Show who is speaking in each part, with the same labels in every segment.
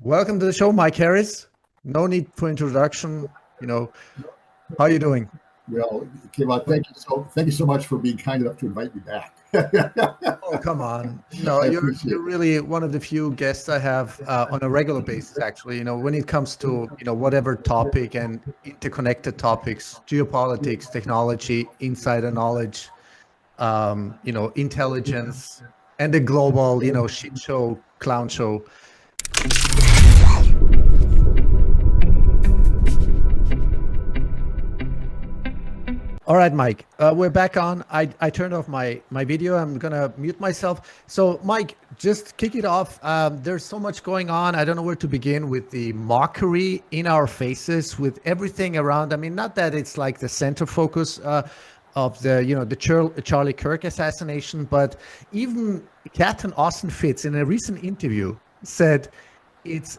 Speaker 1: Welcome to the show, Mike Harris. No need for introduction. How are you doing?
Speaker 2: Well, Kiva, thank you so much for being kind enough to invite me back.
Speaker 1: Oh, come on. No,
Speaker 2: I appreciate
Speaker 1: you're
Speaker 2: it.
Speaker 1: really one of the few guests I have on a regular basis, actually. When it comes to, whatever topic and interconnected topics, geopolitics, technology, insider knowledge, intelligence, and the global, shit show, clown show. All right, Mike, we're back on. I turned off my video. I'm going to mute myself. So, Mike, just kick it off. There's so much going on. I don't know where to begin with the mockery in our faces, with everything around. I mean, not that it's like the center focus of the Charlie Kirk assassination, but even Katherine Austin Fitts in a recent interview said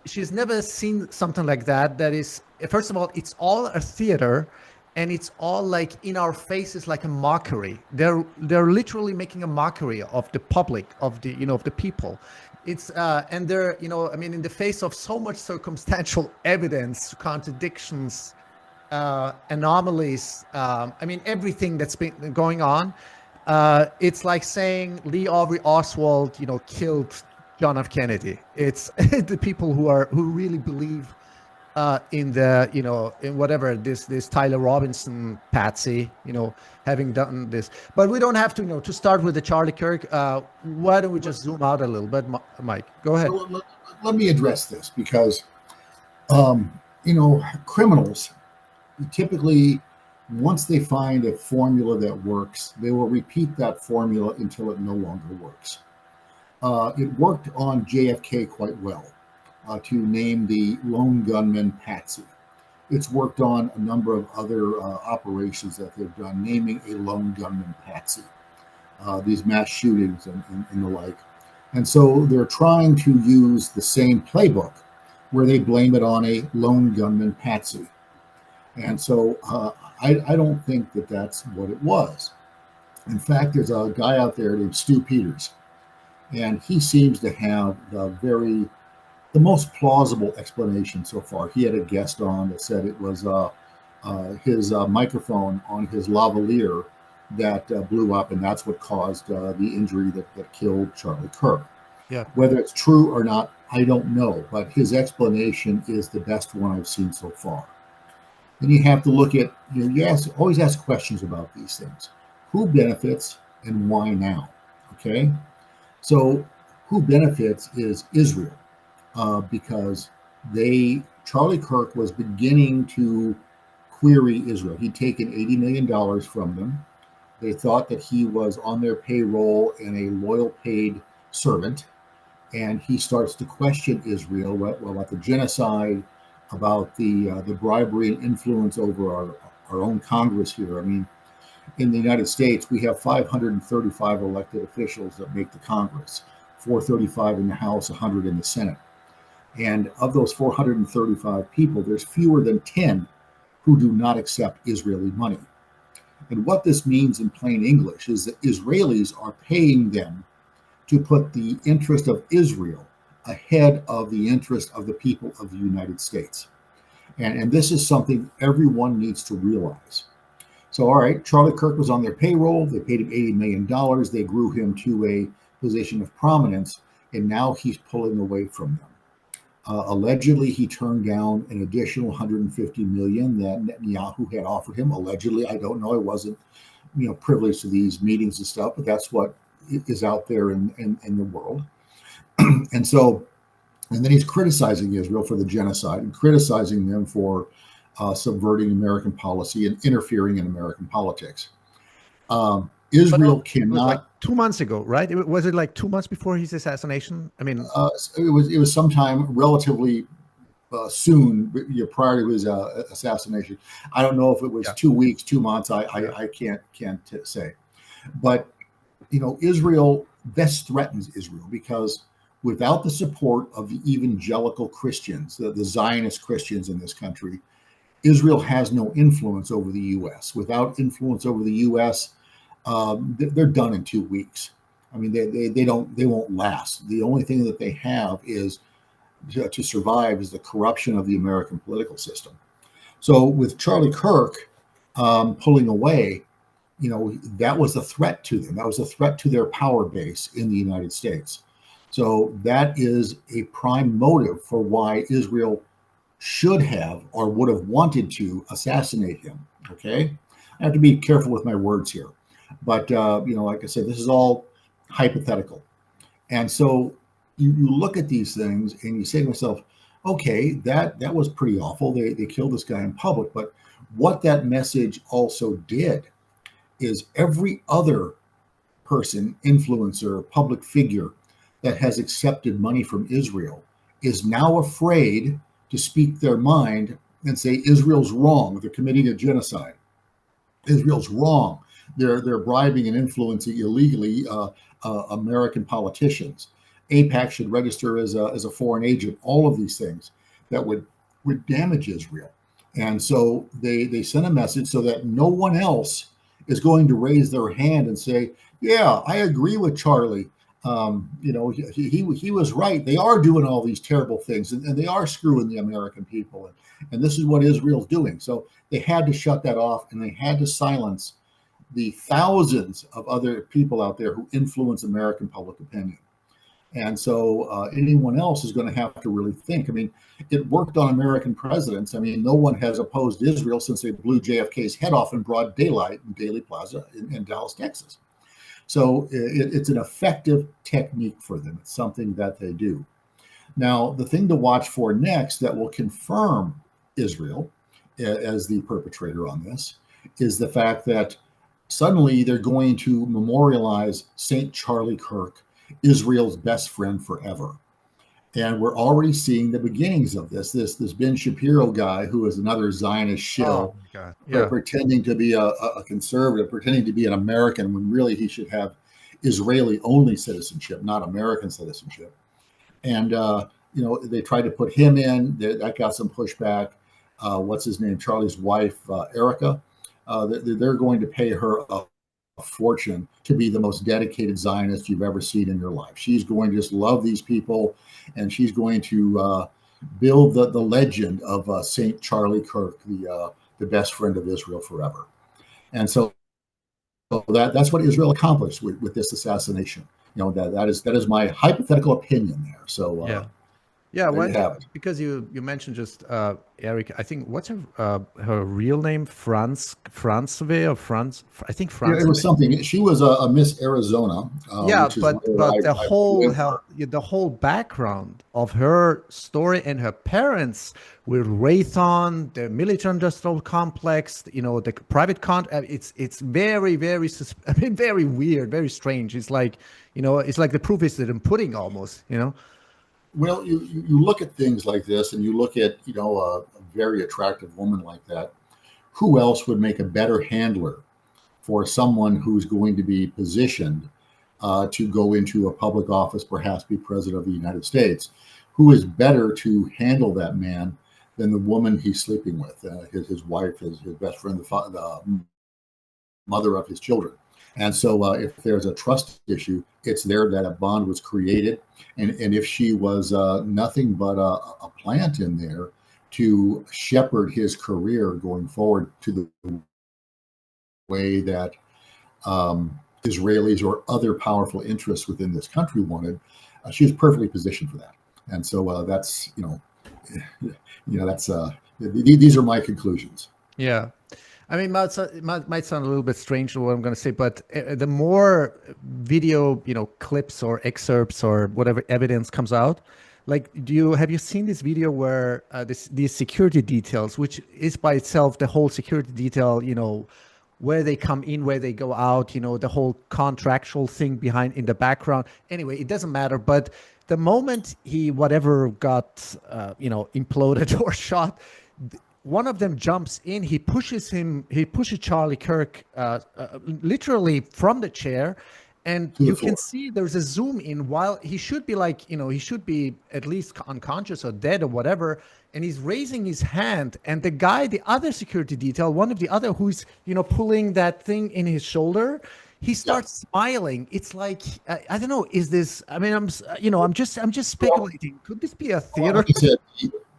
Speaker 1: she's never seen something like that. That is, first of all, it's all a theater. And it's all like in our faces, like a mockery. They're literally making a mockery of the public, of the people. It's and they're in the face of so much circumstantial evidence, contradictions, anomalies. Everything that's been going on. It's like saying Lee Harvey Oswald, killed John F. Kennedy. It's the people who really believe in whatever this Tyler Robinson patsy, having done this. But we don't have to start with the Charlie Kirk. Why don't we just zoom out a little bit, Mike? Go ahead.
Speaker 2: So let me address this because, criminals typically, once they find a formula that works, they will repeat that formula until it no longer works. It worked on JFK quite well. To name the lone gunman Patsy. It's worked on a number of other operations that they've done, naming a lone gunman Patsy, these mass shootings and the like. And so they're trying to use the same playbook where they blame it on a lone gunman Patsy. And so I don't think that that's what it was. In fact, there's a guy out there named Stu Peters, and he seems to have the most plausible explanation so far. He had a guest on that said it was his microphone on his lavalier that blew up, and that's what caused the injury that killed Charlie Kirk.
Speaker 1: Yeah.
Speaker 2: Whether it's true or not, I don't know, but his explanation is the best one I've seen so far. Then you have to look at, always ask questions about these things. Who benefits and why now? Okay? So who benefits is Israel. Because Charlie Kirk was beginning to query Israel. He'd taken $80 million from them. They thought that he was on their payroll and a loyal paid servant. And he starts to question Israel about the genocide, about the bribery and influence over our own Congress here. I mean, in the United States, we have 535 elected officials that make the Congress, 435 in the House, 100 in the Senate. And of those 435 people, there's fewer than 10 who do not accept Israeli money. And what this means in plain English is that Israelis are paying them to put the interest of Israel ahead of the interest of the people of the United States. And this is something everyone needs to realize. So, all right, Charlie Kirk was on their payroll. They paid him $80 million. They grew him to a position of prominence, and now he's pulling away from them. Allegedly, he turned down an additional $150 million that Netanyahu had offered him. Allegedly, I don't know. I wasn't, privileged to these meetings and stuff, but that's what is out there in the world. And then he's criticizing Israel for the genocide and criticizing them for subverting American policy and interfering in American politics. Israel cannot.
Speaker 1: It was like 2 months ago, right? Was it like 2 months before his assassination? I mean,
Speaker 2: it was sometime relatively soon, prior to his assassination. I don't know if it was 2 weeks, 2 months. I can't say, but Israel, this threatens Israel because without the support of the evangelical Christians, the Zionist Christians in this country, Israel has no influence over the U.S. Without influence over the U.S., they're done in 2 weeks. I mean, they won't last. The only thing that they have is to survive is the corruption of the American political system. So with Charlie Kirk pulling away, that was a threat to them. That was a threat to their power base in the United States. So that is a prime motive for why Israel should have or would have wanted to assassinate him. Okay, I have to be careful with my words here, but like I said, this is all hypothetical. And so you look at these things and you say to yourself, okay, that was pretty awful. They killed this guy in public, but what that message also did is every other person, influencer, public figure that has accepted money from Israel is now afraid to speak their mind and say Israel's wrong. They're committing a genocide. Israel's wrong. They're bribing and influencing illegally American politicians. AIPAC should register as a foreign agent. All of these things that would damage Israel. And so they sent a message so that no one else is going to raise their hand and say, yeah, I agree with Charlie. He was right. They are doing all these terrible things, and they are screwing the American people. And this is what Israel's doing. So they had to shut that off, and they had to silence the thousands of other people out there who influence American public opinion. And so anyone else is going to have to really think. I mean, it worked on American presidents. I mean, no one has opposed Israel since they blew JFK's head off in broad daylight in Daley Plaza in Dallas, Texas. So it's an effective technique for them. It's something that they do. Now, the thing to watch for next that will confirm Israel as the perpetrator on this is the fact that suddenly they're going to memorialize St. Charlie Kirk, Israel's best friend forever. And we're already seeing the beginnings of this. This Ben Shapiro guy, who is another Zionist shill, pretending to be a conservative, pretending to be an American when really he should have Israeli-only citizenship, not American citizenship. And they tried to put him in. That got some pushback. What's his name? Charlie's wife, Erica. They're going to pay her a fortune to be the most dedicated Zionist you've ever seen in your life. She's going to just love these people, and she's going to build the legend of St. Charlie Kirk, the best friend of Israel forever. And so that's what Israel accomplished with this assassination. That is my hypothetical opinion there. So
Speaker 1: Yeah, because you mentioned just Eric. I think what's her real name? Franzwe or France? I think France.
Speaker 2: Yeah, it was something. She was a Miss Arizona.
Speaker 1: But the whole background of her story and her parents with Raytheon, the military-industrial complex, the private it's very, very, very weird, very strange. It's like it's like the proof is in pudding almost.
Speaker 2: Well, you look at things like this, and you look at a very attractive woman like that. Who else would make a better handler for someone who's going to be positioned to go into a public office, perhaps be president of the United States? Who is better to handle that man than the woman he's sleeping with, his wife, his best friend, the mother of his children? And so if there's a trust issue, it's there that a bond was created. And if she was nothing but a plant in there to shepherd his career going forward to the way that Israelis or other powerful interests within this country wanted, she was perfectly positioned for that. And so that's, these are my conclusions.
Speaker 1: Yeah. I mean, it might sound a little bit strange what I'm going to say, but the more video, clips or excerpts or whatever evidence comes out, like, have you seen this video where these security details, which is by itself the whole security detail, where they come in, where they go out, the whole contractual thing behind in the background. Anyway, it doesn't matter. But the moment he got, imploded or shot, one of them jumps in, he pushes Charlie Kirk literally from the chair, and you can see there's a zoom in while he should be he should be at least unconscious or dead or whatever, and he's raising his hand, and the other security detail, one of the other who's pulling that thing in his shoulder, he starts smiling. It's like, I don't know. Is this? I mean, I'm just speculating. Could this be a theater?
Speaker 2: Like I said,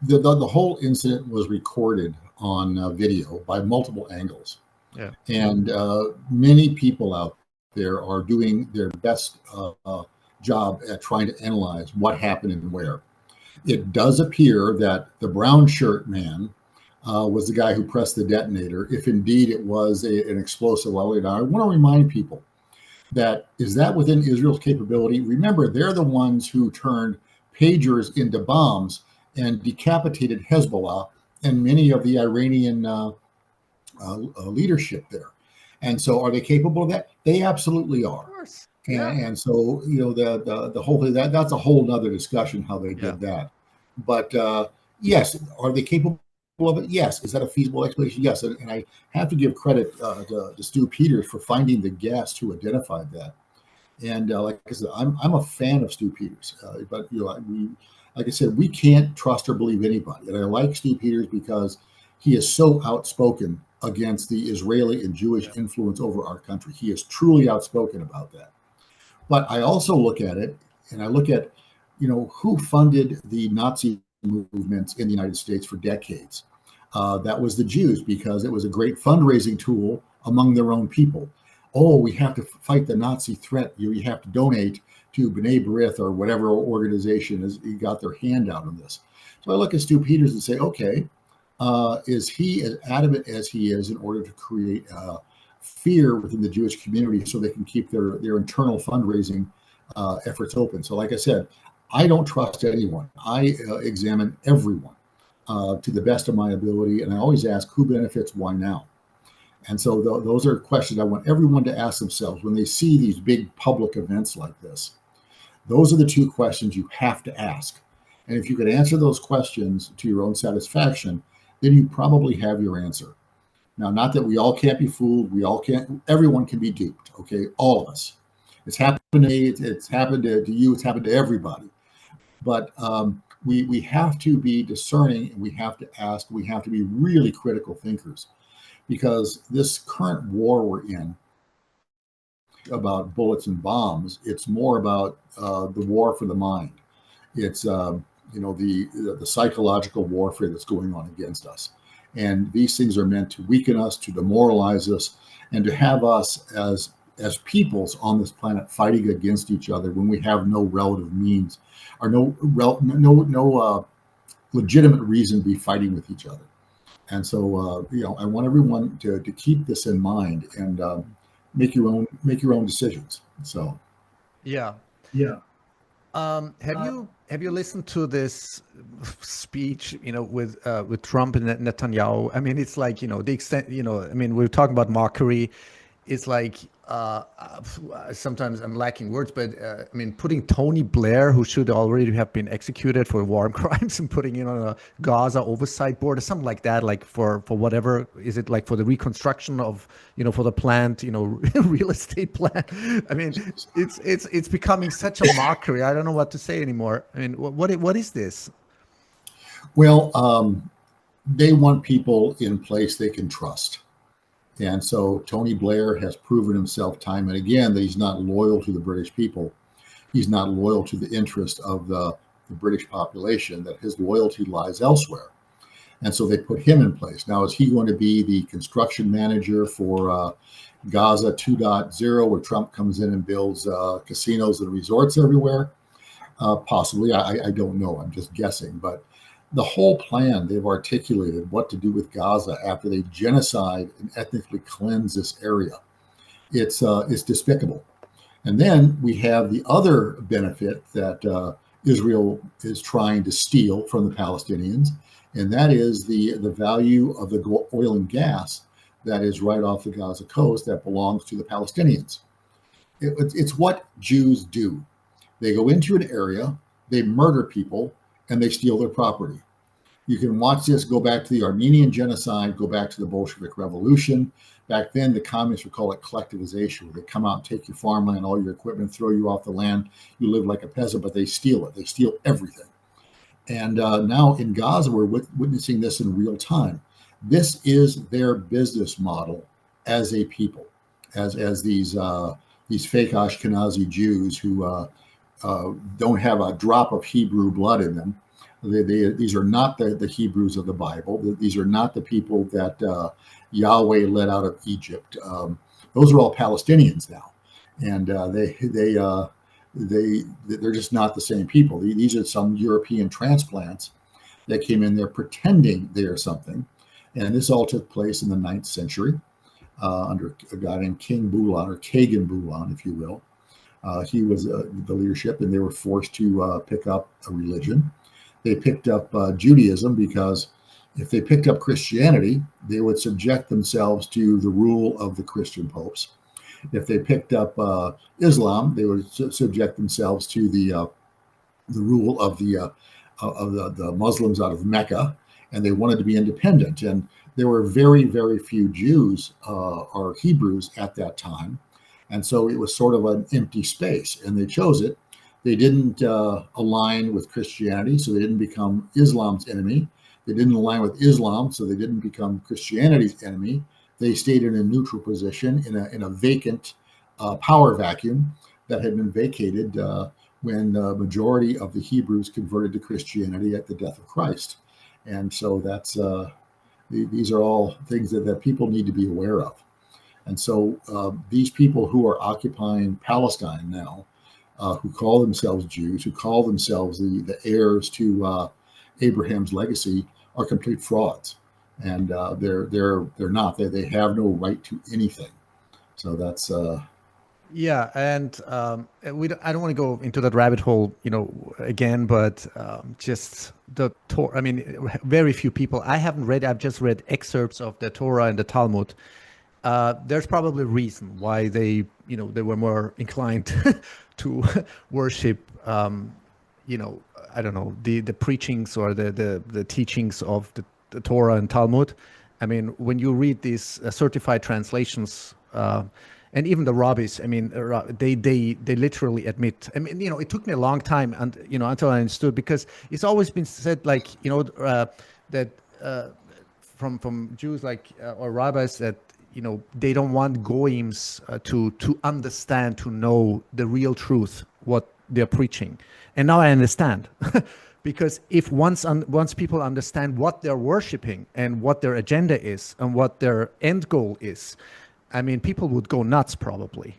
Speaker 2: the whole incident was recorded on video by multiple angles,
Speaker 1: Yeah.
Speaker 2: and many people out there are doing their best job at trying to analyze what happened and where. It does appear that the brown shirt man was the guy who pressed the detonator, if indeed it was an explosive. Now, I want to remind people that is that within Israel's capability. Remember, they're the ones who turned pagers into bombs and decapitated Hezbollah and many of the Iranian leadership there. And so, are they capable of that? They absolutely are.
Speaker 1: Of course.
Speaker 2: Yeah. And so, the whole thing, that's a whole nother discussion how they did that. But yes, are they capable of it? Yes. Is that a feasible explanation? Yes. And I have to give credit to Stu Peters for finding the guest who identified that. And like I said, I'm a fan of Stu Peters, but like I said, we can't trust or believe anybody. And I like Stu Peters because he is so outspoken against the Israeli and Jewish influence over our country. He is truly outspoken about that. But I also look at it, and I look at, who funded the Nazi movements in the United States for decades. That was the Jews, because it was a great fundraising tool among their own people. Oh, we have to fight the Nazi threat. You have to donate to B'nai B'rith or whatever organization has got their hand out on this. So I look at Stu Peters and say, okay, is he as adamant as he is in order to create fear within the Jewish community so they can keep their internal fundraising efforts open? So like I said, I don't trust anyone. I examine everyone to the best of my ability, and I always ask who benefits, why now? And so those are questions I want everyone to ask themselves when they see these big public events like this. Those are the two questions you have to ask. And if you could answer those questions to your own satisfaction, then you probably have your answer. Now, not that we all can't be fooled. Everyone can be duped. Okay. All of us. It's happened to me. It's happened to you. It's happened to everybody. But we have to be discerning, and we have to ask, we have to be really critical thinkers, because this current war we're in about bullets and bombs, it's more about the war for the mind. It's the psychological warfare that's going on against us. And these things are meant to weaken us, to demoralize us, and to have us as peoples on this planet fighting against each other when we have no relative means or no legitimate reason to be fighting with each other. And so, I want everyone to keep this in mind and make your own decisions. So,
Speaker 1: yeah. Have you listened to this speech, with Trump and Netanyahu? I mean, it's like, the extent, I mean, we're talking about mockery. It's like, sometimes I'm lacking words, but I mean, putting Tony Blair, who should already have been executed for war crimes, and putting him on a Gaza oversight board or something like that, like for whatever, is it like for the reconstruction of, for the plant, real estate plan? I mean, it's becoming such a mockery. I don't know what to say anymore. I mean, what is this?
Speaker 2: Well, they want people in place they can trust. And so Tony Blair has proven himself time and again that he's not loyal to the British people. He's not loyal to the interest of the British population, that his loyalty lies elsewhere. And so they put him in place. Now, is he going to be the construction manager for Gaza 2.0, where Trump comes in and builds casinos and resorts everywhere? Possibly. I don't know. I'm just guessing. But the whole plan they've articulated what to do with Gaza after they genocide and ethnically cleanse this area. It's despicable. And then we have the other benefit that Israel is trying to steal from the Palestinians, and that is the value of the oil and gas that is right off the Gaza coast that belongs to the Palestinians. It's what Jews do. They go into an area, they murder people, and they steal their property. You can watch this, go back to the Armenian genocide, go back to the Bolshevik Revolution. Back then, the communists would call it collectivization, where they come out and take your farmland, all your equipment, throw you off the land. You live like a peasant, but they steal it. They steal everything. And now in Gaza, we're witnessing this in real time. This is their business model as a people. as these fake Ashkenazi Jews who don't have a drop of Hebrew blood in them. These are not the Hebrews of the Bible. These are not the people that Yahweh led out of Egypt. Those are all Palestinians now, and they're just not the same people. These are some European transplants that came in there pretending they are something, and this all took place in the 9th century under a guy named King Bulan, or Kagan Bulan, if you will. He was the leadership, and they were forced to pick up a religion. They picked up Judaism because if they picked up Christianity, they would subject themselves to the rule of the Christian popes. If they picked up Islam, they would subject themselves to the rule of the Muslims out of Mecca, and they wanted to be independent. And there were very, very few Jews or Hebrews at that time. And so it was sort of an empty space, and they chose it. They didn't align with Christianity, so they didn't become Islam's enemy. They didn't align with Islam, so they didn't become Christianity's enemy. They stayed in a neutral position in a vacant power vacuum that had been vacated when the majority of the Hebrews converted to Christianity at the death of Christ. And so these are all things that people need to be aware of. And so these people who are occupying Palestine now, who call themselves Jews, who call themselves the heirs to Abraham's legacy, are complete frauds. And they're not. They have no right to anything. So that's
Speaker 1: yeah, and I don't want to go into that rabbit hole, again, but just the Torah. I mean, very few people. I've just read excerpts of the Torah and the Talmud. There's probably a reason why they were more inclined to worship, I don't know, the preachings or the teachings of the Torah and Talmud. I mean, when you read these certified translations, and even the rabbis, I mean, they literally admit. I mean, it took me a long time, and until I understood, because it's always been said, like, that from Jews, like or rabbis, that they don't want goyims to understand, to know the real truth, what they're preaching. And now I understand. Because if once people understand what they're worshiping and what their agenda is and what their end goal is, I mean, people would go nuts probably.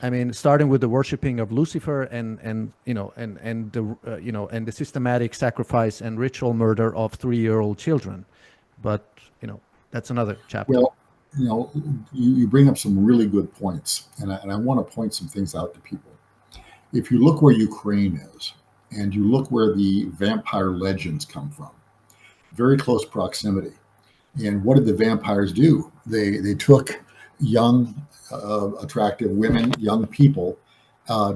Speaker 1: I mean, starting with the worshiping of Lucifer and the systematic sacrifice and ritual murder of 3-year-old children. But that's another chapter.
Speaker 2: Well, you bring up some really good points, and I want to point some things out to people. If you look where Ukraine is, and you look where the vampire legends come from, very close proximity. And what did the vampires do? They took young, attractive women, young people,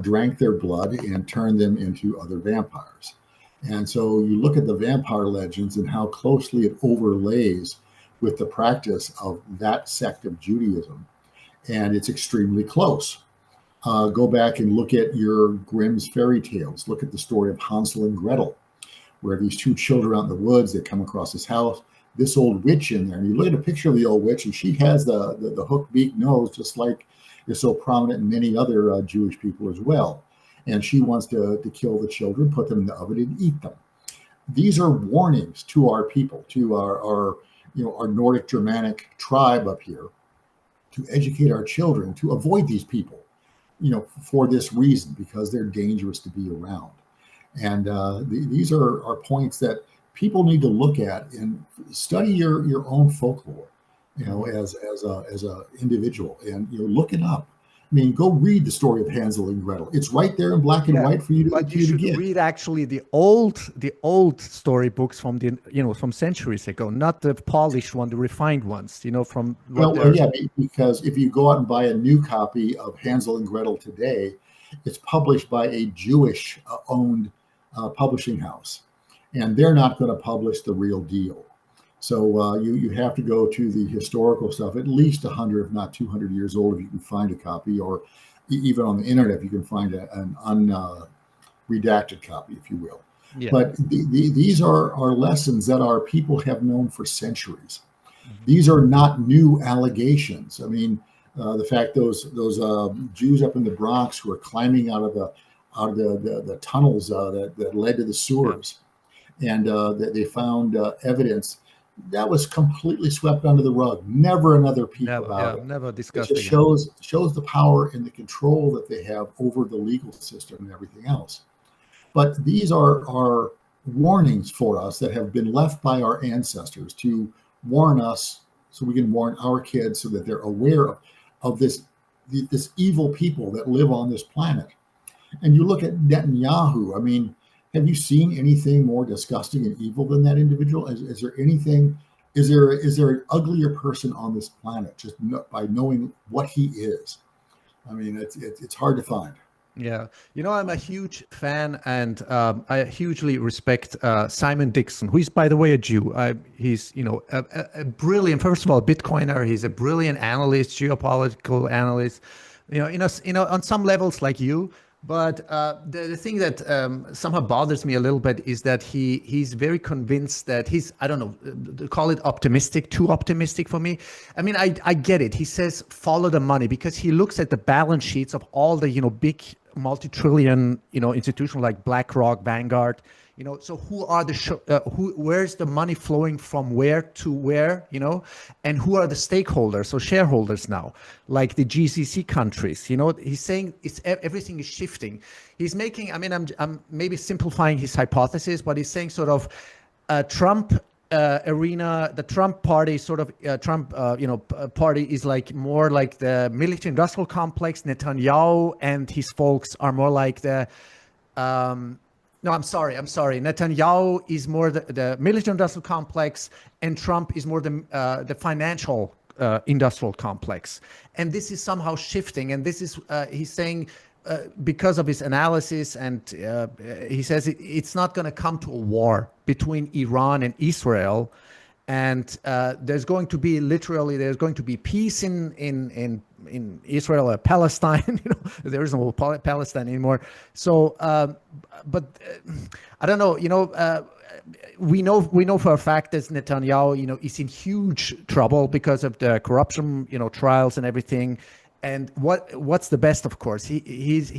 Speaker 2: drank their blood and turned them into other vampires. And so you look at the vampire legends and how closely it overlays with the practice of that sect of Judaism, and it's extremely close. Go back and look at your Grimm's fairy tales. Look at the story of Hansel and Gretel, where these two children out in the woods, they come across this house, this old witch in there, and you look at a picture of the old witch, and she has the hook beak nose, just like is so prominent in many other Jewish people as well. And she wants to kill the children, put them in the oven, and eat them. These are warnings to our people, to our Nordic Germanic tribe up here, to educate our children to avoid these people, for this reason, because they're dangerous to be around. And these are points that people need to look at and study your own folklore, as a individual, and look it up. I mean, go read the story of Hansel and Gretel. It's right there in black and white for you to
Speaker 1: But you should
Speaker 2: get.
Speaker 1: read actually the old storybooks from from centuries ago, not the polished one, the refined ones. From
Speaker 2: because if you go out and buy a new copy of Hansel and Gretel today, it's published by a Jewish owned publishing house, and they're not going to publish the real deal. So you have to go to the historical stuff, at least 100, if not 200 years old, if you can find a copy, or even on the internet, if you can find an unredacted copy, if you will. Yeah. But these are lessons that our people have known for centuries. Mm-hmm. These are not new allegations. I mean, The fact those Jews up in the Bronx who are climbing out of the tunnels that led to the
Speaker 1: Yeah.
Speaker 2: sewers, and that they found evidence that was completely swept under the rug. Never another peep
Speaker 1: Never,
Speaker 2: about
Speaker 1: yeah,
Speaker 2: it.
Speaker 1: never
Speaker 2: It
Speaker 1: discussed
Speaker 2: just
Speaker 1: again.
Speaker 2: shows the power and the control that they have over the legal system and everything else. But these are warnings for us that have been left by our ancestors to warn us, so we can warn our kids, so that they're aware of this evil people that live on this planet. And you look at Netanyahu. I mean, have you seen anything more disgusting and evil than that individual? Is there anything? Is there an uglier person on this planet, just by knowing what he is? I mean, it's hard to find.
Speaker 1: Yeah, I'm a huge fan, and I hugely respect Simon Dixon, who is, by the way, a Jew. He's, a brilliant, first of all, Bitcoiner. He's a brilliant analyst, geopolitical analyst. On some levels like you. But the thing that somehow bothers me a little bit is that he's very convinced that I don't know, call it optimistic, too optimistic for me. I mean, I get it. He says follow the money because he looks at the balance sheets of all the, big multi-trillion, institutions like BlackRock, Vanguard. So who are where's the money flowing from where to where, and who are the stakeholders, so shareholders now, like the GCC countries, he's saying everything is shifting. He's making, I mean, I'm maybe simplifying his hypothesis, but he's saying sort of Trump arena, the Trump party sort of party is like more like the military industrial complex. Netanyahu and his folks are more like the, no, I'm sorry. Netanyahu is more the military-industrial complex, and Trump is more the financial industrial complex. And this is somehow shifting. And this is, he's saying, because of his analysis, and he says it's not going to come to a war between Iran and Israel. And there's going to be peace in Israel or Palestine. There is no Palestine anymore. So, but I don't know. We know for a fact that Netanyahu, is in huge trouble because of the corruption, trials and everything. And what's the best, of course, he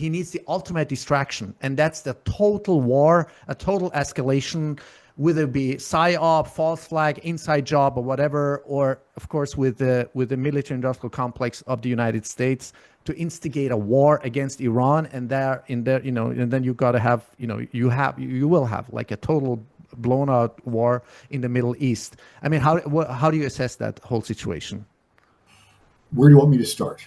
Speaker 1: needs the ultimate distraction, and that's the total war, a total escalation, whether it be PSYOP, false flag, inside job, or whatever, or of course with the military-industrial complex of the United States to instigate a war against Iran, and and then you got to have, you will have like a total blown-out war in the Middle East. I mean, how do you assess that whole situation?
Speaker 2: Where do you want me to start?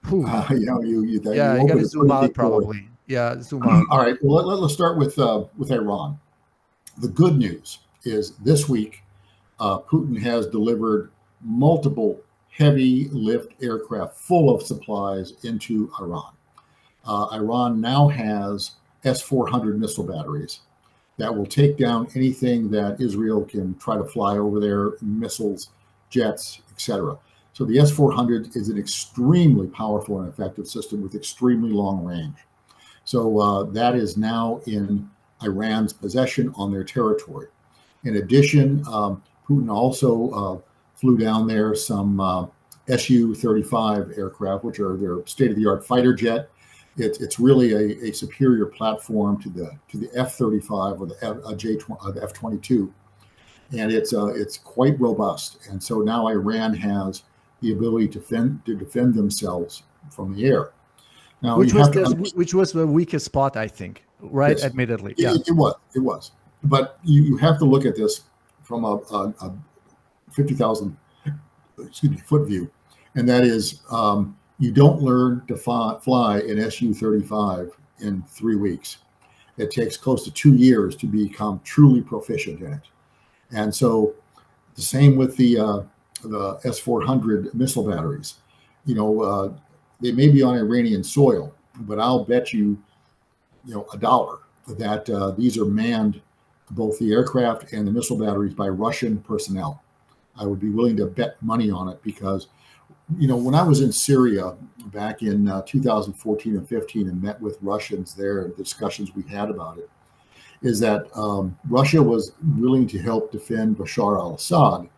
Speaker 1: You
Speaker 2: got
Speaker 1: to zoom out probably. Yeah, zoom out.
Speaker 2: All right. Well, let's start with Iran. The good news is this week, Putin has delivered multiple heavy lift aircraft full of supplies into Iran. Iran now has S-400 missile batteries that will take down anything that Israel can try to fly over there, missiles, jets, etc. So the S-400 is an extremely powerful and effective system with extremely long range. So that is now in Iran's possession on their territory. In addition, Putin also flew down there some Su-35 aircraft, which are their state-of-the-art fighter jet. It's really a superior platform to the F-35 or the F-22, and it's quite robust. And so now Iran has the ability to defend themselves from the air. Now,
Speaker 1: which was the weakest spot, I think, right? Yes. Admittedly, yeah,
Speaker 2: it was. But you have to look at this from a 50,000 foot view, and that is you don't learn to fly an Su-35 in 3 weeks. It takes close to 2 years to become truly proficient in it. And so the same with the S-400 missile batteries. They may be on Iranian soil, but I'll bet you, $1 that these are manned, both the aircraft and the missile batteries, by Russian personnel. I would be willing to bet money on it because, when I was in Syria back in 2014 and 15 and met with Russians there, and discussions we had about it, is that Russia was willing to help defend Bashar al-Assad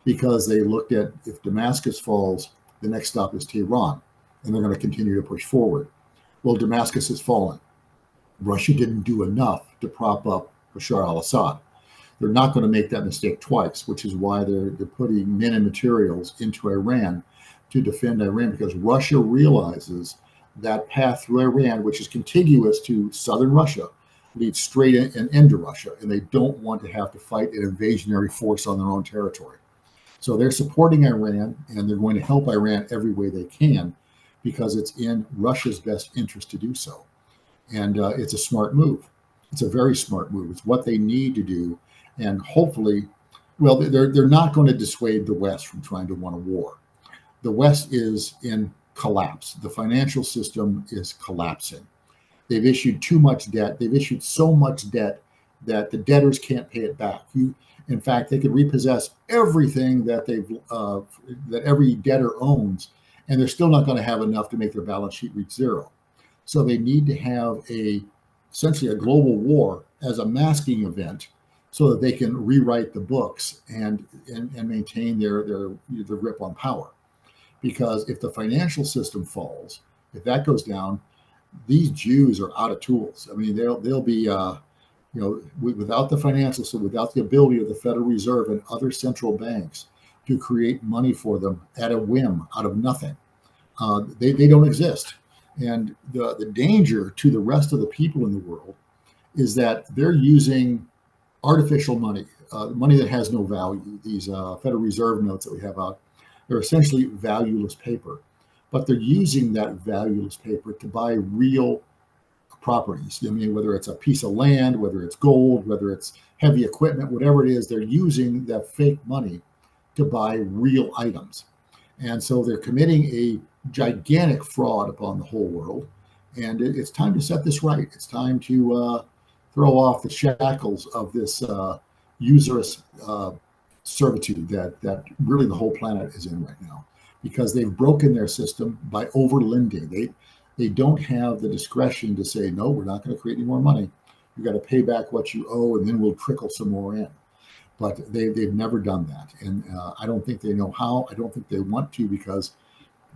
Speaker 2: because they looked at, if Damascus falls, The next stop is Tehran, and they're going to continue to push forward. Well, Damascus has fallen. Russia didn't do enough to prop up Bashar al-Assad. They're not going to make that mistake twice, which is why they're putting men and materials into Iran to defend Iran, because Russia realizes that path through Iran, which is contiguous to southern Russia, leads straight in and into Russia, and they don't want to have to fight an invasionary force on their own territory. So they're supporting Iran, and they're going to help Iran every way they can, because it's in Russia's best interest to do so. And it's a smart move. It's a very smart move. It's what they need to do. And hopefully, well, they're not going to dissuade the West from trying to win a war. The West is in collapse. The financial system is collapsing. They've issued too much debt. They've issued so much debt that the debtors can't pay it back. In fact, they could repossess everything that that every debtor owns, and they're still not going to have enough to make their balance sheet reach zero. So they need to have essentially a global war as a masking event, so that they can rewrite the books and maintain their grip on power. Because if the financial system falls, if that goes down, these Jews are out of tools. I mean, they'll be without the financial system, without the ability of the Federal Reserve and other central banks to create money for them at a whim, out of nothing, they don't exist. And the danger to the rest of the people in the world is that they're using artificial money, money that has no value. These Federal Reserve notes that we have out, they're essentially valueless paper, but they're using that valueless paper to buy real properties. I mean, whether it's a piece of land, whether it's gold, whether it's heavy equipment, whatever it is, they're using that fake money to buy real items. And so they're committing a gigantic fraud upon the whole world. And it's time to set this right. It's time to throw off the shackles of this usurious servitude that really the whole planet is in right now, because they've broken their system by over-lending. They don't have the discretion to say, no, we're not going to create any more money. You got to pay back what you owe, and then we'll trickle some more in. But they've never done that. And I don't think they know how. I don't think they want to, because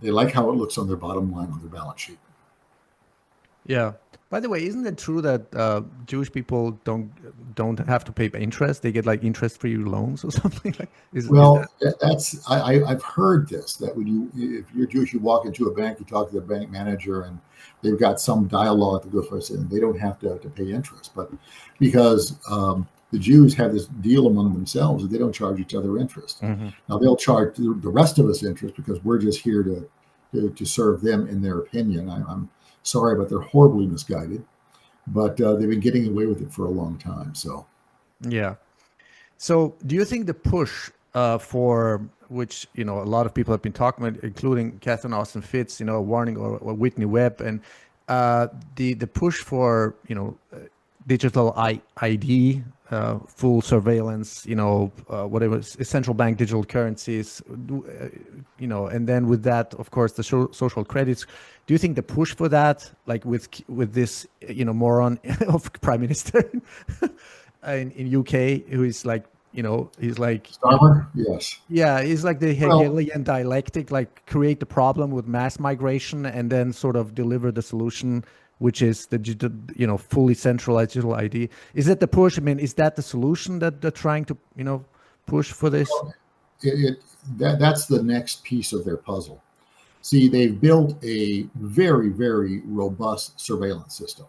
Speaker 2: they like how it looks on their bottom line on their balance sheet.
Speaker 1: Yeah. By the way, isn't it true that Jewish people don't have to pay interest? They get like interest-free loans or something like.
Speaker 2: I've heard this, that if you're Jewish, you walk into a bank, you talk to the bank manager, and they've got some dialogue that goes for us, and they don't have to pay interest. But because the Jews have this deal among themselves that they don't charge each other interest. Mm-hmm. Now they'll charge the rest of us interest because we're just here to serve them in their opinion. I'm sorry, but they're horribly misguided. But they've been getting away with it for a long time. So,
Speaker 1: yeah. So, do you think the push for which a lot of people have been talking about, including Katherine Austin Fitts, warning, or Whitney Webb, and the push for digital ID, full surveillance, whatever, central bank digital currencies, and then with that, of course, the social credits. Do you think the push for that, like with this, moron of Prime Minister in UK, who is like, he's like
Speaker 2: Starmer? Yes.
Speaker 1: Yeah, he's like the Hegelian dialectic, like create the problem with mass migration and then sort of deliver the solution, which is the fully centralized digital ID. Is that the push? I mean, is that the solution that they're trying to push for this?
Speaker 2: That's the next piece of their puzzle. See, they've built a very, very robust surveillance system,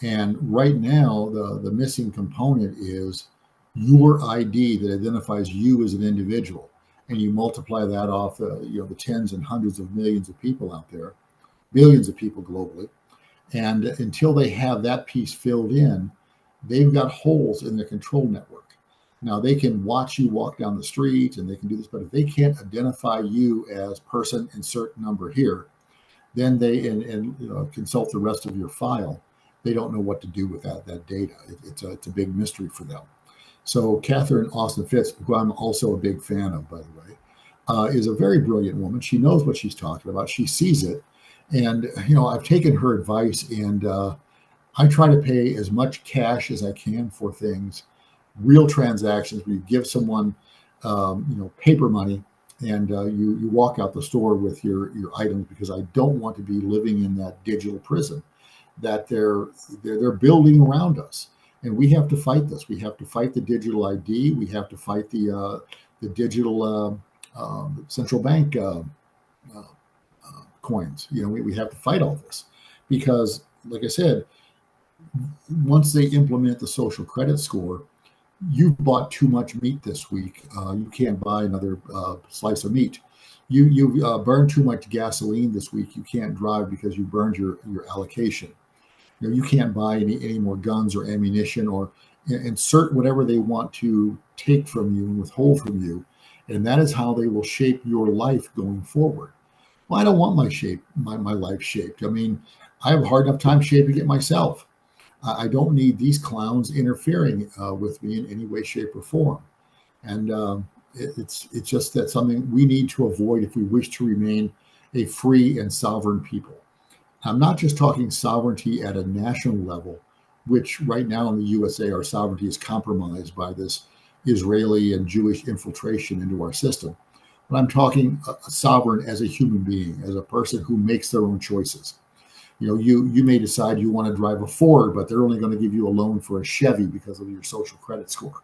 Speaker 2: and right now the missing component is your ID that identifies you as an individual, and you multiply that off the tens and hundreds of millions of people out there, billions of people globally. And until they have that piece filled in, they've got holes in their control network. Now, they can watch you walk down the street and they can do this, but if they can't identify you as person insert number here, then they consult the rest of your file. They don't know what to do with that data. It's a big mystery for them. So Katherine Austin Fitts, who I'm also a big fan of, by the way, is a very brilliant woman. She knows what she's talking about. She sees it. And, I've taken her advice, and I try to pay as much cash as I can for things, real transactions where you give someone, paper money, and you walk out the store with your items, because I don't want to be living in that digital prison that they're building around us. And we have to fight this. We have to fight the digital ID. We have to fight the digital central bank coins. We have to fight all this, because, like I said, once they implement the social credit score, you've bought too much meat this week. You can't buy another slice of meat. You burned too much gasoline this week. You can't drive because you burned your allocation. You can't buy any more guns or ammunition, or insert whatever they want to take from you and withhold from you. And that is how they will shape your life going forward. Well, I don't want my life shaped. I mean, I have a hard enough time shaping it myself. I don't need these clowns interfering with me in any way, shape, or form. And it's just that something we need to avoid if we wish to remain a free and sovereign people. I'm not just talking sovereignty at a national level, which right now in the USA, our sovereignty is compromised by this Israeli and Jewish infiltration into our system. But I'm talking a sovereign as a human being, as a person who makes their own choices. You may decide you want to drive a Ford, but they're only going to give you a loan for a Chevy because of your social credit score.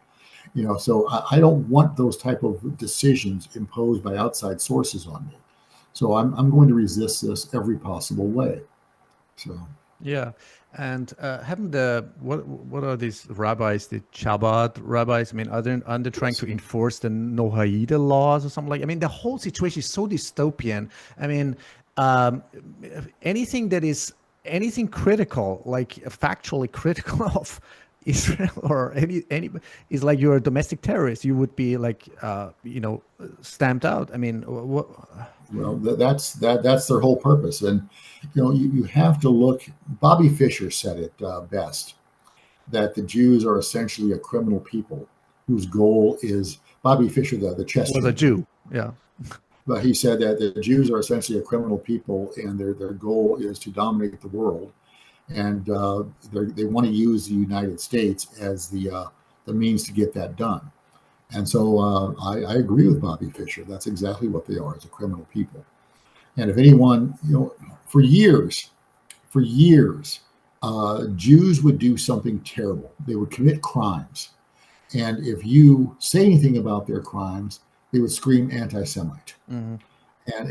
Speaker 2: So I don't want those type of decisions imposed by outside sources on me. So I'm going to resist this every possible way. So
Speaker 1: yeah, and haven't what are these rabbis, the Chabad rabbis? I mean, aren't they trying to enforce the Noahide laws or something like? I mean, the whole situation is so dystopian. I mean, anything critical, like factually critical of Israel or any is like you're a domestic terrorist. You would be like stamped out. I mean,
Speaker 2: well, that's their whole purpose. And you have to look. Bobby Fischer said it best, that the Jews are essentially a criminal people whose goal is, Bobby Fischer, the chess
Speaker 1: was a Jew, yeah.
Speaker 2: But he said that the Jews are essentially a criminal people, and their goal is to dominate the world, and they want to use the United States as the means to get that done. And so I agree with Bobby Fischer. That's exactly what they are, as a criminal people. And if anyone, for years, Jews would do something terrible. They would commit crimes, and if you say anything about their crimes, they would scream anti-Semite.
Speaker 1: Mm-hmm.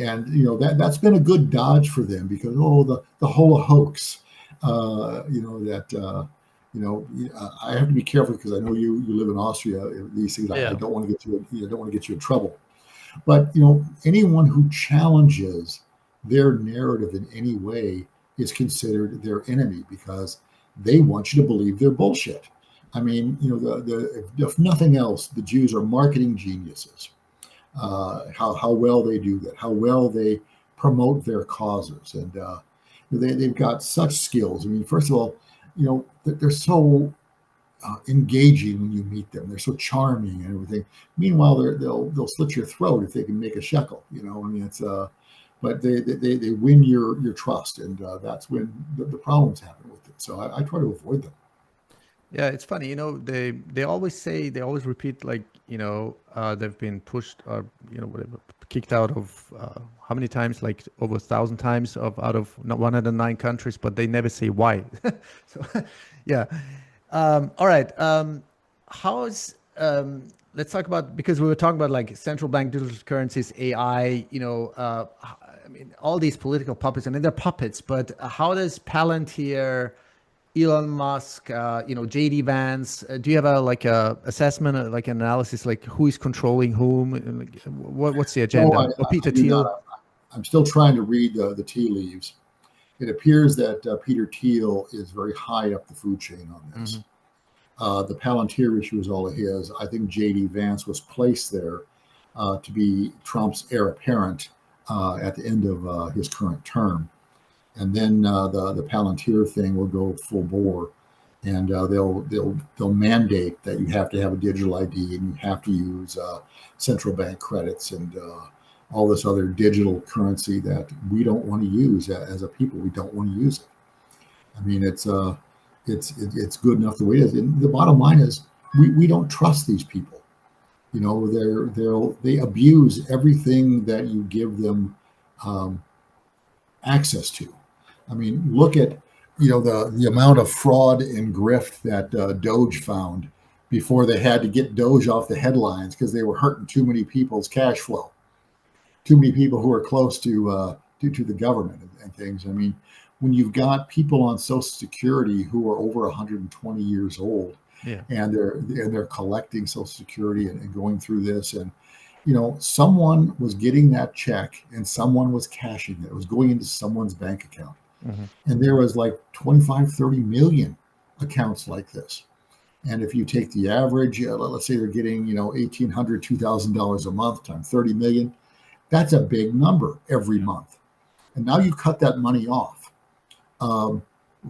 Speaker 2: And that's been a good dodge for them, because the whole hoax, I have to be careful, because I know you live in Austria. These things,
Speaker 1: Yeah.
Speaker 2: I don't want to get you in trouble. But anyone who challenges their narrative in any way is considered their enemy, because they want you to believe their bullshit. I mean, if nothing else, the Jews are marketing geniuses. How well they do that, how well they promote their causes, and they've got such skills. I mean, first of all, they're so engaging when you meet them. They're so charming and everything. Meanwhile, they'll slit your throat if they can make a shekel. I mean, it's but they win your trust, and that's when the problems happen with it. So I try to avoid them.
Speaker 1: Yeah, it's funny, they always repeat, like, they've been pushed or, whatever, kicked out of how many times, like over 1,000 times out of 109 countries, but they never say why. So, yeah. All right. Let's talk about, because we were talking about like central bank digital currencies, AI, I mean, all these political puppets. I mean, they're puppets, but how does Palantir, Elon Musk, JD Vance, do you have a assessment, like analysis, like who is controlling whom? What's the agenda?
Speaker 2: No,
Speaker 1: Peter Thiel?
Speaker 2: I'm still trying to read the tea leaves. It appears that Peter Thiel is very high up the food chain on this. Mm-hmm. The Palantir issue is all of his. I think JD Vance was placed there to be Trump's heir apparent at the end of his current term. And then the Palantir thing will go full bore, and they'll mandate that you have to have a digital ID, and you have to use central bank credits and all this other digital currency that we don't want to use as a people. We don't want to use it. I mean, it's good enough the way it is. And the bottom line is we don't trust these people. You know, they abuse everything that you give them um, access to. I mean, look at the amount of fraud and grift that Doge found before they had to get Doge off the headlines because they were hurting too many people's cash flow, too many people who are close to the government and things. I mean, when you've got people on Social Security who are over 120 years old,
Speaker 1: Yeah.
Speaker 2: and they're collecting Social Security and going through this, and someone was getting that check and someone was cashing it. It was going into someone's bank account.
Speaker 1: Mm-hmm.
Speaker 2: And there was like 25, 30 million accounts like this. And if you take the average, let's say they're getting, $1,800, $2,000 a month times 30 million, that's a big number every month. And now you cut that money off.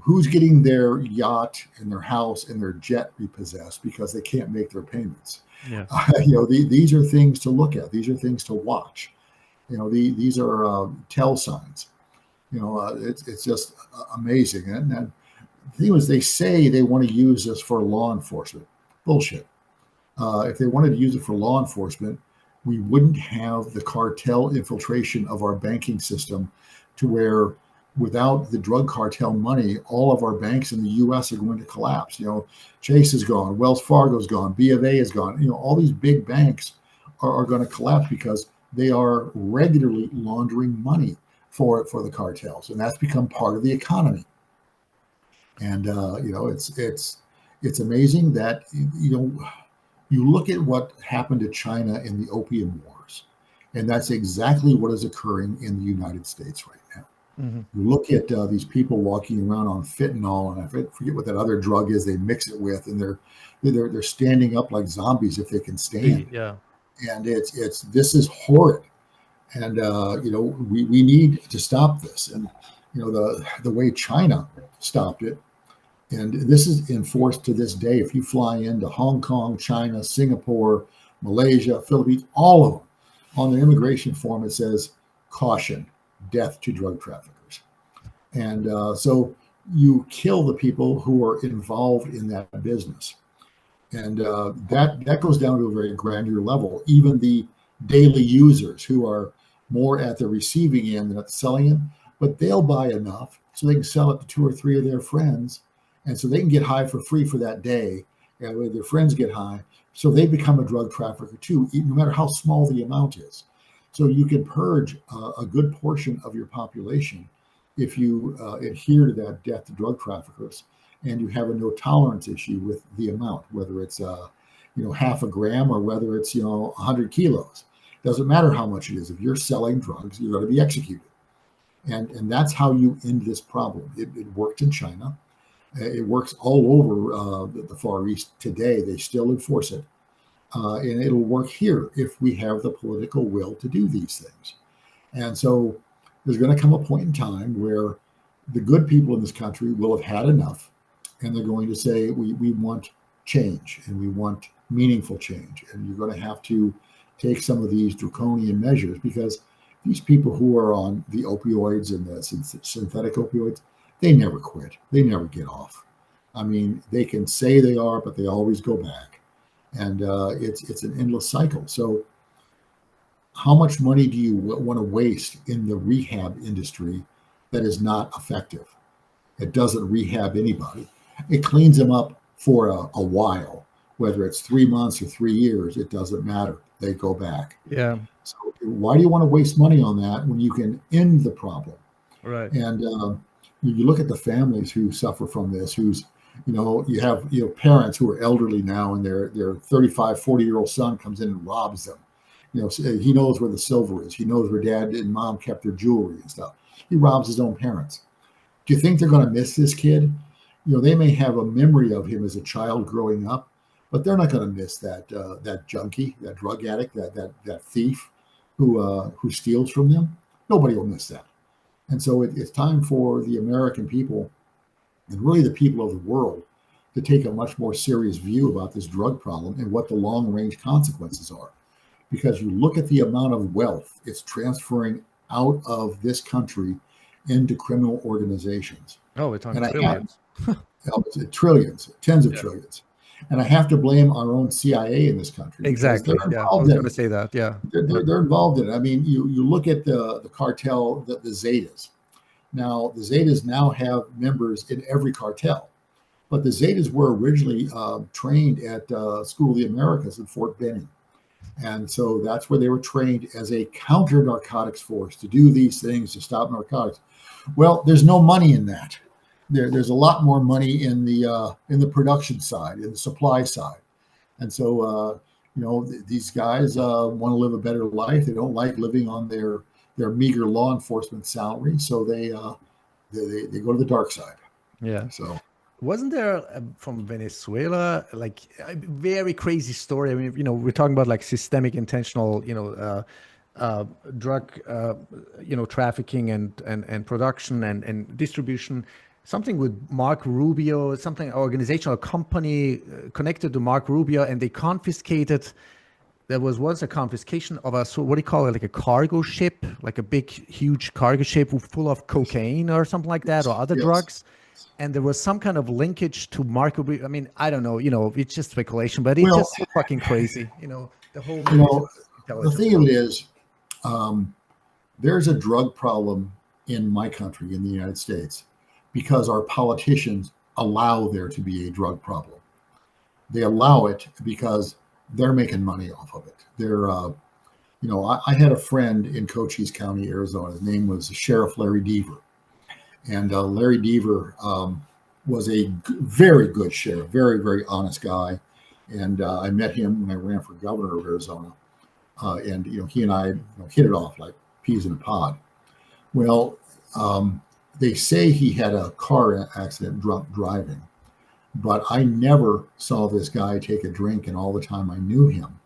Speaker 2: Who's getting their yacht and their house and their jet repossessed because they can't make their payments?
Speaker 1: Yeah.
Speaker 2: These are things to look at. These are things to watch. These are tell signs. It's just amazing. And the thing is, they say they want to use this for law enforcement. Bullshit. If they wanted to use it for law enforcement, we wouldn't have the cartel infiltration of our banking system to where without the drug cartel money, all of our banks in the U.S. are going to collapse. Chase is gone, Wells Fargo's gone, B of A is gone. All these big banks are going to collapse because they are regularly laundering money for the cartels, and that's become part of the economy. And it's amazing that you look at what happened to China in the Opium Wars, and that's exactly what is occurring in the United States right now.
Speaker 1: Mm-hmm.
Speaker 2: You look at these people walking around on fentanyl, and I forget what that other drug is they mix it with, and they're standing up like zombies if they can stand.
Speaker 1: Yeah.
Speaker 2: And this is horrid, and we need to stop this. And the way China stopped it, and this is enforced to this day. If you fly into Hong Kong, China, Singapore, Malaysia, Philippines, all of them, on their immigration form it says caution, death to drug traffickers. And so you kill the people who are involved in that business. And that goes down to a very granular level. Even the daily users who are more at the receiving end than at the selling end, but they'll buy enough so they can sell it to two or three of their friends. And so they can get high for free for that day. And their friends get high. So they become a drug trafficker too, no matter how small the amount is. So you can purge a good portion of your population if you adhere to that death to drug traffickers, and you have a no tolerance issue with the amount, whether it's half a gram or whether it's 100 kilos. Doesn't matter how much it is. If you're selling drugs, you're going to be executed, and that's how you end this problem. It worked in China. It works all over the Far East today. They still enforce it. And it'll work here if we have the political will to do these things. And so there's going to come a point in time where the good people in this country will have had enough, and they're going to say, we want change, and we want meaningful change. And you're going to have to take some of these draconian measures, because these people who are on the opioids and the synthetic opioids, they never quit. They never get off. I mean, they can say they are, but they always go back. And it's an endless cycle. So how much money do you want to waste in the rehab industry that is not effective? It doesn't rehab anybody. It cleans them up for a while, whether it's 3 months or 3 years, it doesn't matter. They go back.
Speaker 1: Yeah.
Speaker 2: So why do you want to waste money on that when you can end the problem?
Speaker 1: Right.
Speaker 2: And you look at the families who suffer from this, you have parents who are elderly now, and their 35, 40-year-old son comes in and robs them. He knows where the silver is. He knows where dad and mom kept their jewelry and stuff. He robs his own parents. Do you think they're going to miss this kid? They may have a memory of him as a child growing up, but they're not going to miss that junkie, that drug addict, that thief who steals from them. Nobody will miss that. And so it's time for the American people, and really the people of the world, to take a much more serious view about this drug problem and what the long-range consequences are. Because you look at the amount of wealth it's transferring out of this country into criminal organizations.
Speaker 1: Oh, it's on
Speaker 2: And
Speaker 1: trillions.
Speaker 2: trillions, tens of trillions. And I have to blame our own CIA in this country because they're
Speaker 1: Exactly. Yeah, I
Speaker 2: involved
Speaker 1: was
Speaker 2: in
Speaker 1: going to
Speaker 2: it.
Speaker 1: say that. Yeah.
Speaker 2: They're involved in it. I mean, you look at the cartel, the Zetas. Now, the Zetas now have members in every cartel, but the Zetas were originally trained at School of the Americas in Fort Benning. And so that's where they were trained as a counter narcotics force to do these things to stop narcotics. Well, there's no money in that. There's a lot more money in the production side, in the supply side. And so, these guys want to live a better life. They don't like living on their meager law enforcement salary, so they go to the dark side.
Speaker 1: Yeah.
Speaker 2: So,
Speaker 1: Wasn't there from Venezuela like a very crazy story? I mean, we're talking about like systemic, intentional, drug, trafficking and production and distribution. Something with Mark Rubio, something organizational company connected to Mark Rubio, and they confiscated. There was once a confiscation of so what do you call it, like a cargo ship, like a big, huge cargo ship full of cocaine or something like that, or other
Speaker 2: yes.
Speaker 1: drugs. And there was some kind of linkage to Marco. I mean, I don't know, it's just speculation, but it's
Speaker 2: Well,
Speaker 1: just so fucking crazy, the whole
Speaker 2: you know, the
Speaker 1: intelligence.
Speaker 2: thing of it is, um, there's a drug problem in my country, in the United States, because our politicians allow there to be a drug problem. They allow it because they're making money off of it. I had a friend in Cochise County, Arizona. His name was Sheriff Larry Deaver. And Larry Deaver was a very good sheriff, very, very honest guy. And I met him when I ran for governor of Arizona. And he and I hit it off like peas in a pod. Well, they say he had a car accident drunk driving, but I never saw this guy take a drink in all the time I knew him.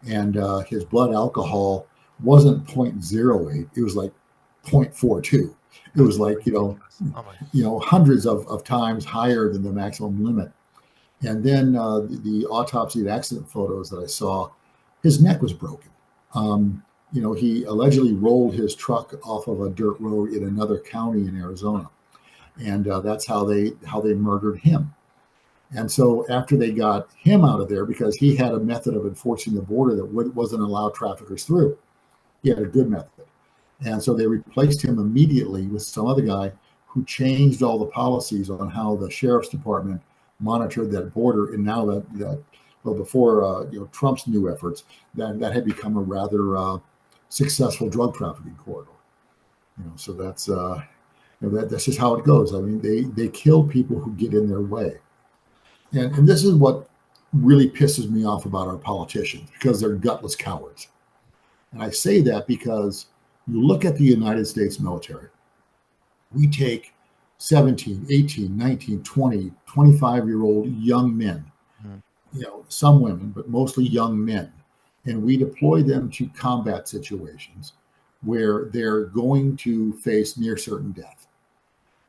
Speaker 2: And his blood alcohol wasn't 0.08; it was like 0.42. It was like hundreds of times higher than the maximum limit. And then the autopsy and accident photos that I saw, his neck was broken. He allegedly rolled his truck off of a dirt road in another county in Arizona, and that's how they murdered him. And so after they got him out of there, because he had a method of enforcing the border that wasn't allow traffickers through, he had a good method. And so they replaced him immediately with some other guy who changed all the policies on how the sheriff's department monitored that border. And now before Trump's new efforts, that had become a rather successful drug trafficking corridor. So that's that's just how it goes. I mean, they kill people who get in their way. And this is what really pisses me off about our politicians, because they're gutless cowards. And I say that because you look at the United States military, we take 17, 18, 19, 20, 25-year-old young men, some women, but mostly young men. And we deploy them to combat situations where they're going to face near certain death.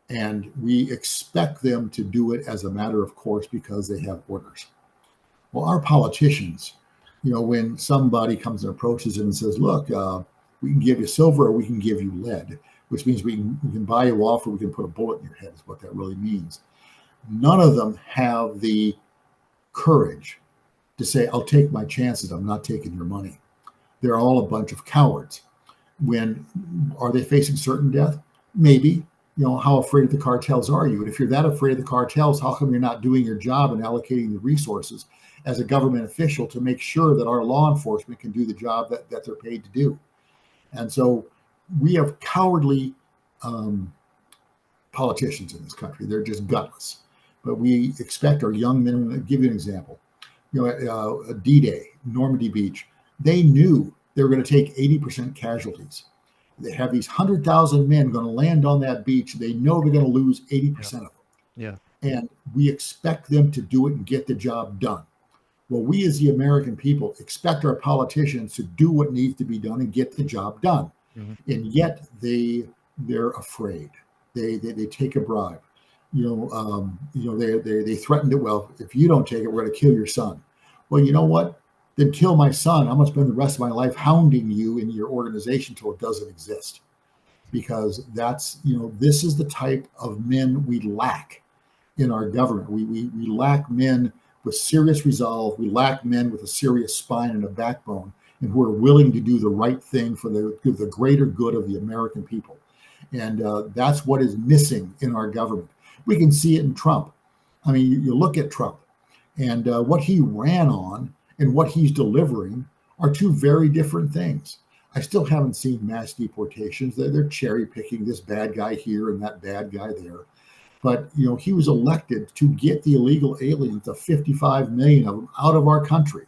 Speaker 2: And we expect them to do it as a matter of course because they have orders. Well, our politicians, when somebody comes and approaches them and says, look, we can give you silver or we can give you lead, which means we can buy you off or we can put a bullet in your head, is what that really means. None of them have the courage to say, I'll take my chances. I'm not taking your money. They're all a bunch of cowards. Are they facing certain death? Maybe. How afraid of the cartels are you? And if you're that afraid of the cartels, how come you're not doing your job and allocating the resources as a government official to make sure that our law enforcement can do the job that they're paid to do? And so we have cowardly politicians in this country. They're just gutless. But we expect our young men, I'll give you an example. D-Day, Normandy Beach, they knew they were going to take 80% casualties. They have these 100,000 men going to land on that beach. They know they're going to lose 80% of them.
Speaker 1: Yeah.
Speaker 2: And we expect them to do it and get the job done. Well, we as the American people expect our politicians to do what needs to be done and get the job done. Mm-hmm. And yet they're afraid. They take a bribe. They threatened it. Well, if you don't take it, we're going to kill your son. Well, you know what? Then kill my son. I'm going to spend the rest of my life hounding you in your organization till it doesn't exist. Because this is the type of men we lack in our government. We lack men with serious resolve. We lack men with a serious spine and a backbone, and who are willing to do the right thing for the greater good of the American people. And that's what is missing in our government. We can see it in Trump. I mean, you look at Trump, and what he ran on and what he's delivering are two very different things. I still haven't seen mass deportations. They're cherry picking this bad guy here and that bad guy there. But he was elected to get the illegal aliens, the 55 million of them, out of our country,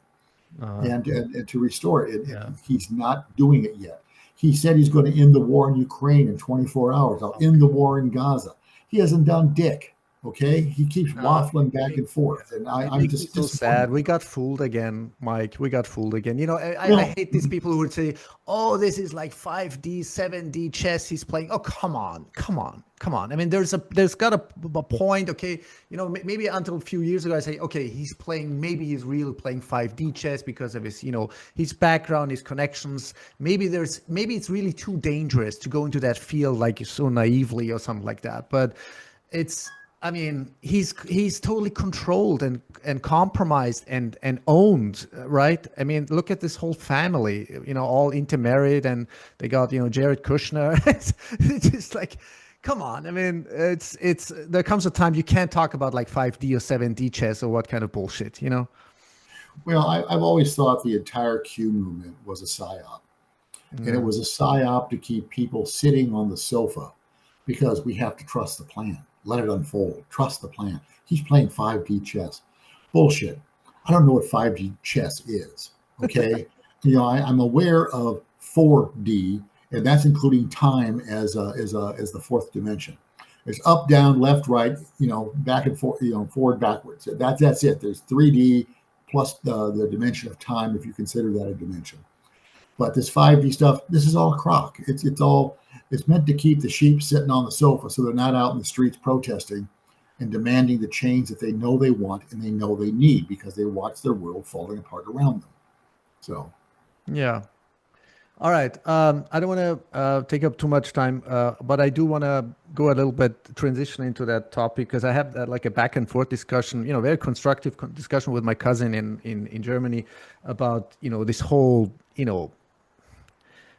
Speaker 2: and to restore it. And he's not doing it yet. He said he's going to end the war in Ukraine in 24 hours. I'll end the war in Gaza. He hasn't done dick. Okay, he keeps waffling back and forth, and I'm just
Speaker 1: so sad. We got fooled again, Mike. We got fooled again. I hate these people who would say, "Oh, this is like 5D, 7D chess he's playing." Oh, come on. I mean, there's got a point. Okay, maybe until a few years ago, I say, okay, maybe he's really playing 5D chess because of his, his background, his connections. Maybe it's really too dangerous to go into that field like so naively or something like that. But I mean, he's totally controlled and compromised and owned, right? I mean, look at this whole family, all intermarried, and they got, Jared Kushner. It's just like, come on. I mean, there comes a time you can't talk about like 5D or 7D chess or what kind of bullshit,
Speaker 2: Well, I've always thought the entire Q movement was a psyop. And it was a psyop to keep people sitting on the sofa because we have to trust the plan. Let it unfold. Trust the plan. He's playing 5D chess. Bullshit. I don't know what 5D chess is. Okay. I'm aware of 4D, and that's including time as the fourth dimension. There's up, down, left, right, back and forth, forward, backwards. That's it. There's 3D plus the dimension of time, if you consider that a dimension. But this 5D stuff, this is all crock. It's meant to keep the sheep sitting on the sofa so they're not out in the streets protesting and demanding the change that they know they want and they know they need because they watch their world falling apart around them. So,
Speaker 1: yeah. All right. I don't want to take up too much time, but I do want to go a little bit transition into that topic because I have like a back and forth discussion, very constructive discussion with my cousin in Germany about, this whole,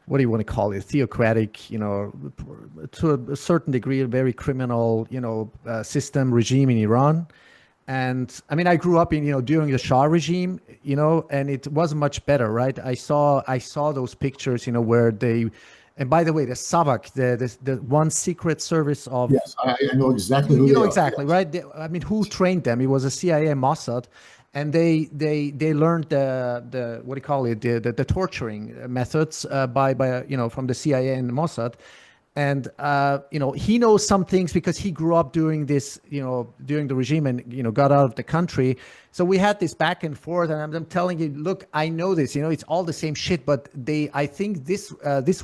Speaker 1: what do you want to call it? Theocratic, to a certain degree, a very criminal, system regime in Iran. And I mean, I grew up in, during the Shah regime, and it wasn't much better, right? I saw those pictures, where and by the way, the Savak, the one secret service of.
Speaker 2: Yes, I know exactly who they are.
Speaker 1: Exactly, yes. Right? I mean, who trained them? It was a CIA and Mossad. And they learned the what do you call it, the torturing methods by from the CIA and Mossad, and he knows some things because he grew up during this during the regime and got out of the country. So we had this back and forth, and I'm telling you, look, I know this, it's all the same shit, but I think this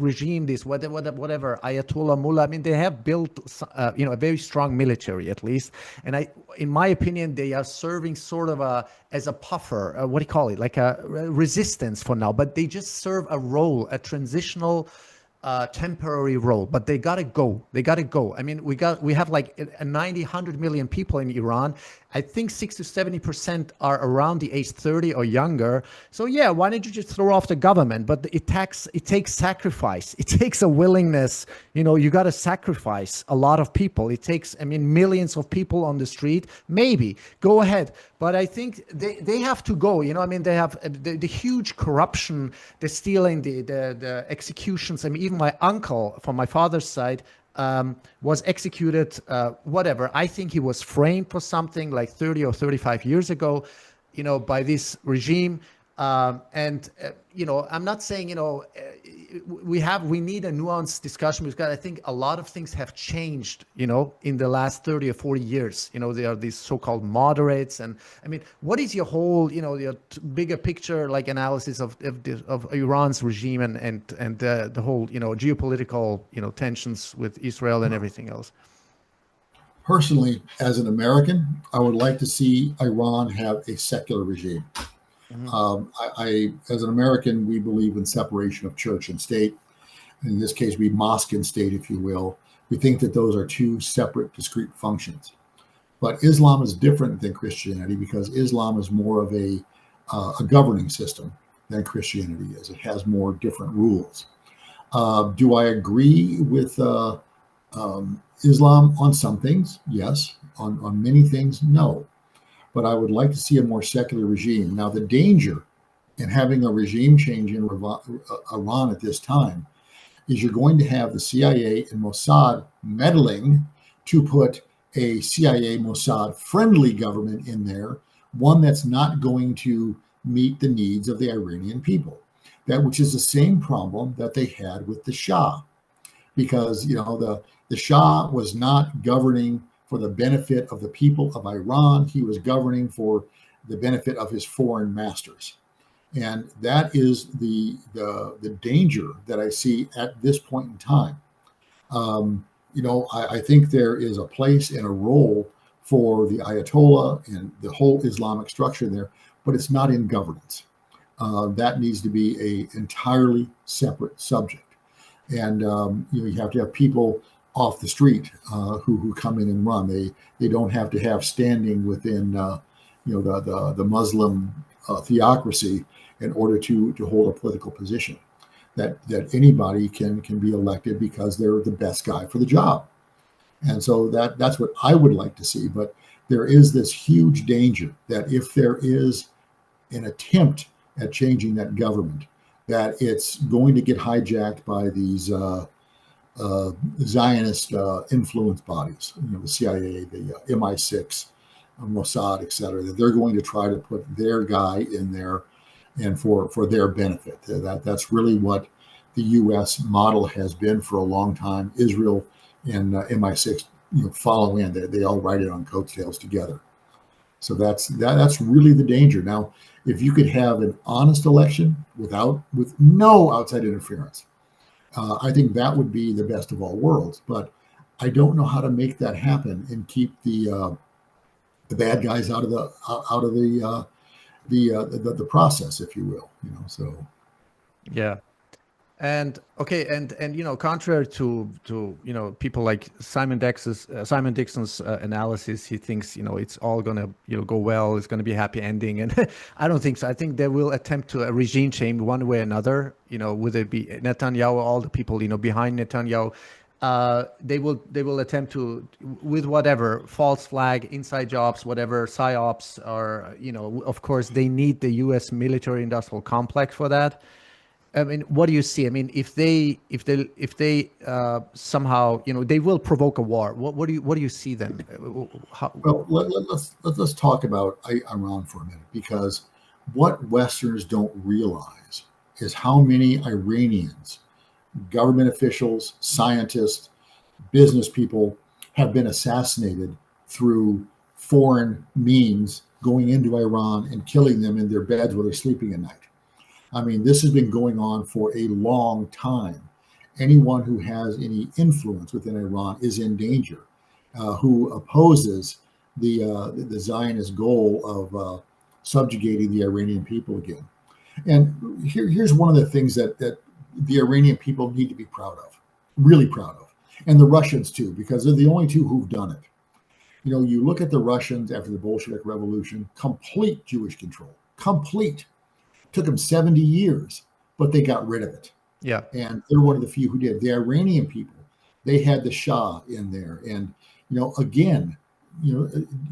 Speaker 1: regime, this whatever Ayatollah Mullah, I mean, they have built a very strong military at least, and in my opinion, they are serving sort of as a puffer, what do you call it, like a resistance for now, but they just serve a role, a transitional temporary role, but they gotta go. I mean, we have like 100 million people in Iran. I think 60 to 70% are around the age 30 or younger. So yeah, why don't you just throw off the government? But it takes sacrifice. It takes a willingness. You got to sacrifice a lot of people. It takes, millions of people on the street. Maybe go ahead, but I think they have to go. I mean, they have the huge corruption, the stealing, the executions. I mean, even my uncle from my father's side was executed, whatever. I think he was framed for something like 30 or 35 years ago, by this regime. And I'm not saying, we need a nuanced discussion because I think a lot of things have changed, in the last 30 or 40 years. There are these so-called moderates. And I mean, what is your whole, your bigger picture, like analysis of Iran's regime and the whole, geopolitical, tensions with Israel and everything else?
Speaker 2: Personally, as an American, I would like to see Iran have a secular regime. As an American, we believe in separation of church and state. In this case, we mosque and state, if you will. We think that those are two separate, discrete functions. But Islam is different than Christianity because Islam is more of a governing system than Christianity is. It has more different rules. Do I agree with Islam on some things? Yes. On many things, no. But I would like to see a more secular regime. Now, the danger in having a regime change in Iran at this time is you're going to have the CIA and Mossad meddling to put a CIA Mossad friendly government in there, one that's not going to meet the needs of the Iranian people. That which is the same problem that they had with the Shah, because the Shah was not governing for the benefit of the people of Iran. He was governing for the benefit of his foreign masters. And that is the danger that I see at this point in time. I think there is a place and a role for the Ayatollah and the whole Islamic structure there, but it's not in governance. That needs to be an entirely separate subject. And you have to have people off the street who come in and run. They don't have to have standing within the Muslim theocracy in order to hold a political position. That anybody can be elected because they're the best guy for the job. And so that's what I would like to see. But there is this huge danger that if there is an attempt at changing that government, that it's going to get hijacked by these Zionist influence bodies, the CIA, the MI6, Mossad, et cetera, that they're going to try to put their guy in there and for their benefit. That's really what the U.S. model has been for a long time. Israel and MI6 follow in. They all ride it on coattails together. So that's really the danger. Now, if you could have an honest election with no outside interference, I think that would be the best of all worlds. But I don't know how to make that happen and keep the bad guys out of the process, if you will. So
Speaker 1: yeah. And okay, and contrary to people like Simon Dixon's analysis, he thinks it's all gonna go well, it's gonna be a happy ending, and I don't think so. I think they will attempt to a regime change one way or another. Whether it be Netanyahu, all the people behind Netanyahu, they will attempt to, with whatever false flag, inside jobs, whatever psyops, or of course they need the U.S. military-industrial complex for that. I mean, what do you see? I mean, if they somehow, they will provoke a war. What do you see then?
Speaker 2: Well, let's talk about Iran for a minute, because what Westerners don't realize is how many Iranians, government officials, scientists, business people, have been assassinated through foreign means, going into Iran and killing them in their beds while they're sleeping at night. I mean, this has been going on for a long time. Anyone who has any influence within Iran is in danger, who opposes the Zionist goal of subjugating the Iranian people again. And here's one of the things that the Iranian people need to be proud of, really proud of, and the Russians too, because they're the only two who've done it. You look at the Russians after the Bolshevik Revolution, complete Jewish control, complete. Took them 70 years, but they got rid of it.
Speaker 1: Yeah.
Speaker 2: And they're one of the few who did. The Iranian people, they had the Shah in there. And, again,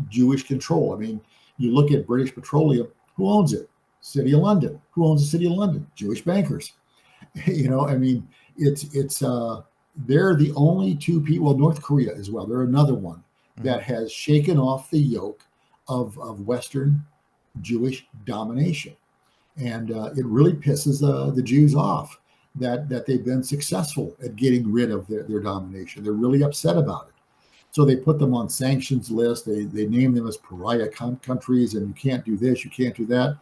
Speaker 2: Jewish control. I mean, you look at British Petroleum, who owns it? City of London. Who owns the City of London? Jewish bankers. I mean, it's they're the only two people, well, North Korea as well. They're another one that has shaken off the yoke of Western Jewish domination. And it really pisses the Jews off that they've been successful at getting rid of their domination. They're really upset about it. So they put them on sanctions list. They name them as pariah countries, and you can't do this, you can't do that.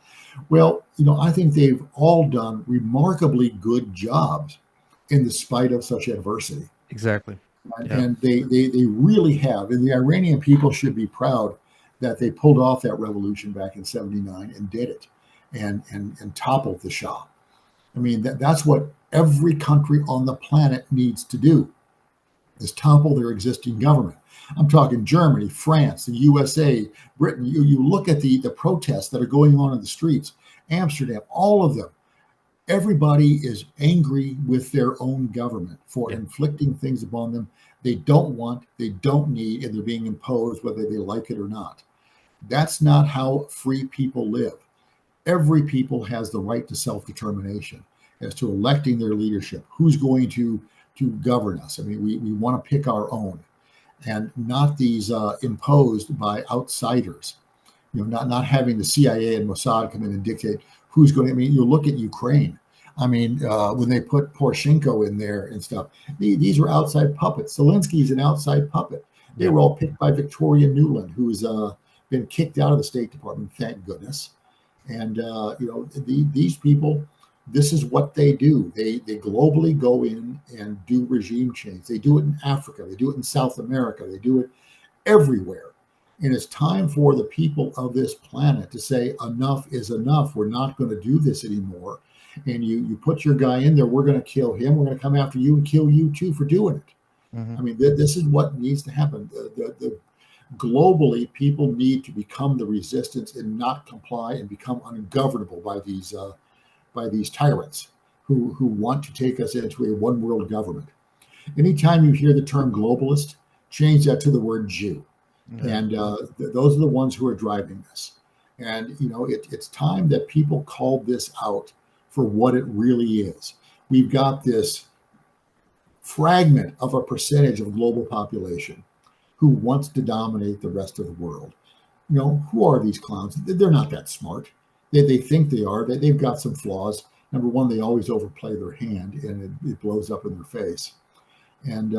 Speaker 2: Well, I think they've all done remarkably good jobs in the spite of such adversity.
Speaker 1: Exactly.
Speaker 2: And they really have. And the Iranian people should be proud that they pulled off that revolution back in '79 and did it. And toppled the Shah. I mean, that's what every country on the planet needs to do, is topple their existing government. I'm talking Germany, France, the USA, Britain. You look at the protests that are going on in the streets, Amsterdam, all of them. Everybody is angry with their own government for inflicting things upon them they don't want, they don't need, and they're being imposed whether they like it or not. That's not how free people live. Every people has the right to self-determination as to electing their leadership. Who's going to govern us? I mean, we want to pick our own, and not these imposed by outsiders. Not having the CIA and Mossad come in and dictate who's going to. I mean, you look at Ukraine. I mean, when they put Poroshenko in there and stuff, these were outside puppets. Zelensky's an outside puppet. They were all picked by Victoria Nuland, who's been kicked out of the State Department, thank goodness. And these people, this is what they do. They globally go in and do regime change. They do it in Africa. They do it in South America. They do it everywhere. And it's time for the people of this planet to say enough is enough. We're not going to do this anymore. And you put your guy in there, we're going to kill him. We're going to come after you and kill you too for doing it. Mm-hmm. I mean, this is what needs to happen. Globally, people need to become the resistance and not comply and become ungovernable by these tyrants who want to take us into a one world government. Anytime you hear the term globalist, change that to the word Jew. Mm-hmm. And those are the ones who are driving this. And, it's time that people call this out for what it really is. We've got this fragment of a percentage of global population who wants to dominate the rest of the world. Who are these clowns? They're not that smart. They think they are. They've got some flaws. Number one, they always overplay their hand, and it blows up in their face. And,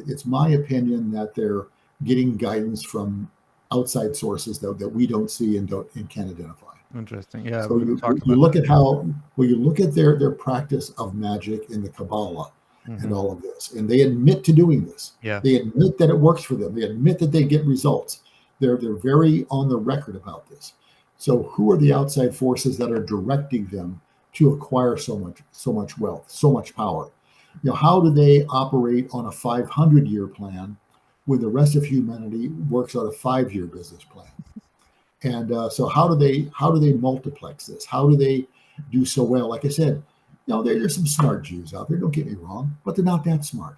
Speaker 2: it's my opinion that they're getting guidance from outside sources that we don't see and can't identify.
Speaker 1: Interesting. Yeah.
Speaker 2: So you look at you look at their practice of magic in the Kabbalah, mm-hmm. and all of this, and they admit to doing this.
Speaker 1: Yeah.
Speaker 2: They admit that it works for them. They admit that they get results. They're very on the record about this. So who are the outside forces that are directing them to acquire so much wealth, so much power? How do they operate on a 500-year plan when the rest of humanity works on a 5-year business plan? And so how do they multiplex this? How do they do so well? Like I said, there's some smart Jews out there. Don't get me wrong, but they're not that smart.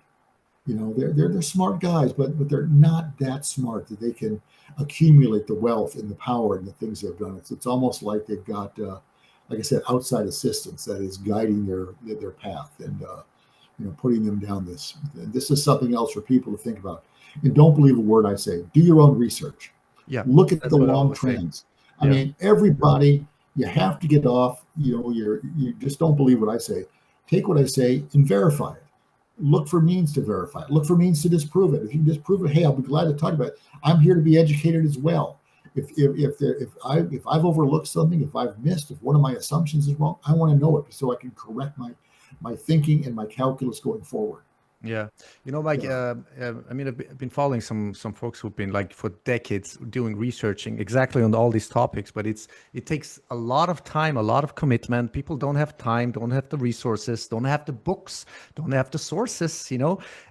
Speaker 2: They're smart guys, but they're not that smart that they can accumulate the wealth and the power and the things they've done. It's almost like they've got, like I said, outside assistance that is guiding their path and putting them down this. And this is something else for people to think about. And don't believe a word I say. Do your own research.
Speaker 1: Yeah,
Speaker 2: look at the long trends. I mean, everybody, you have to get off. You just don't believe what I say. Take what I say and verify it. Look for means to verify it. Look for means to disprove it. If you can disprove it, hey, I'll be glad to talk about it. I'm here to be educated as well. If I've overlooked something, if I've missed, if one of my assumptions is wrong, I want to know it so I can correct my thinking and my calculus going forward.
Speaker 1: Yeah. Mike, I mean, I've been following some folks who've been for decades doing researching exactly on all these topics, but it takes a lot of time, a lot of commitment. People don't have time, don't have the resources, don't have the books, don't have the sources,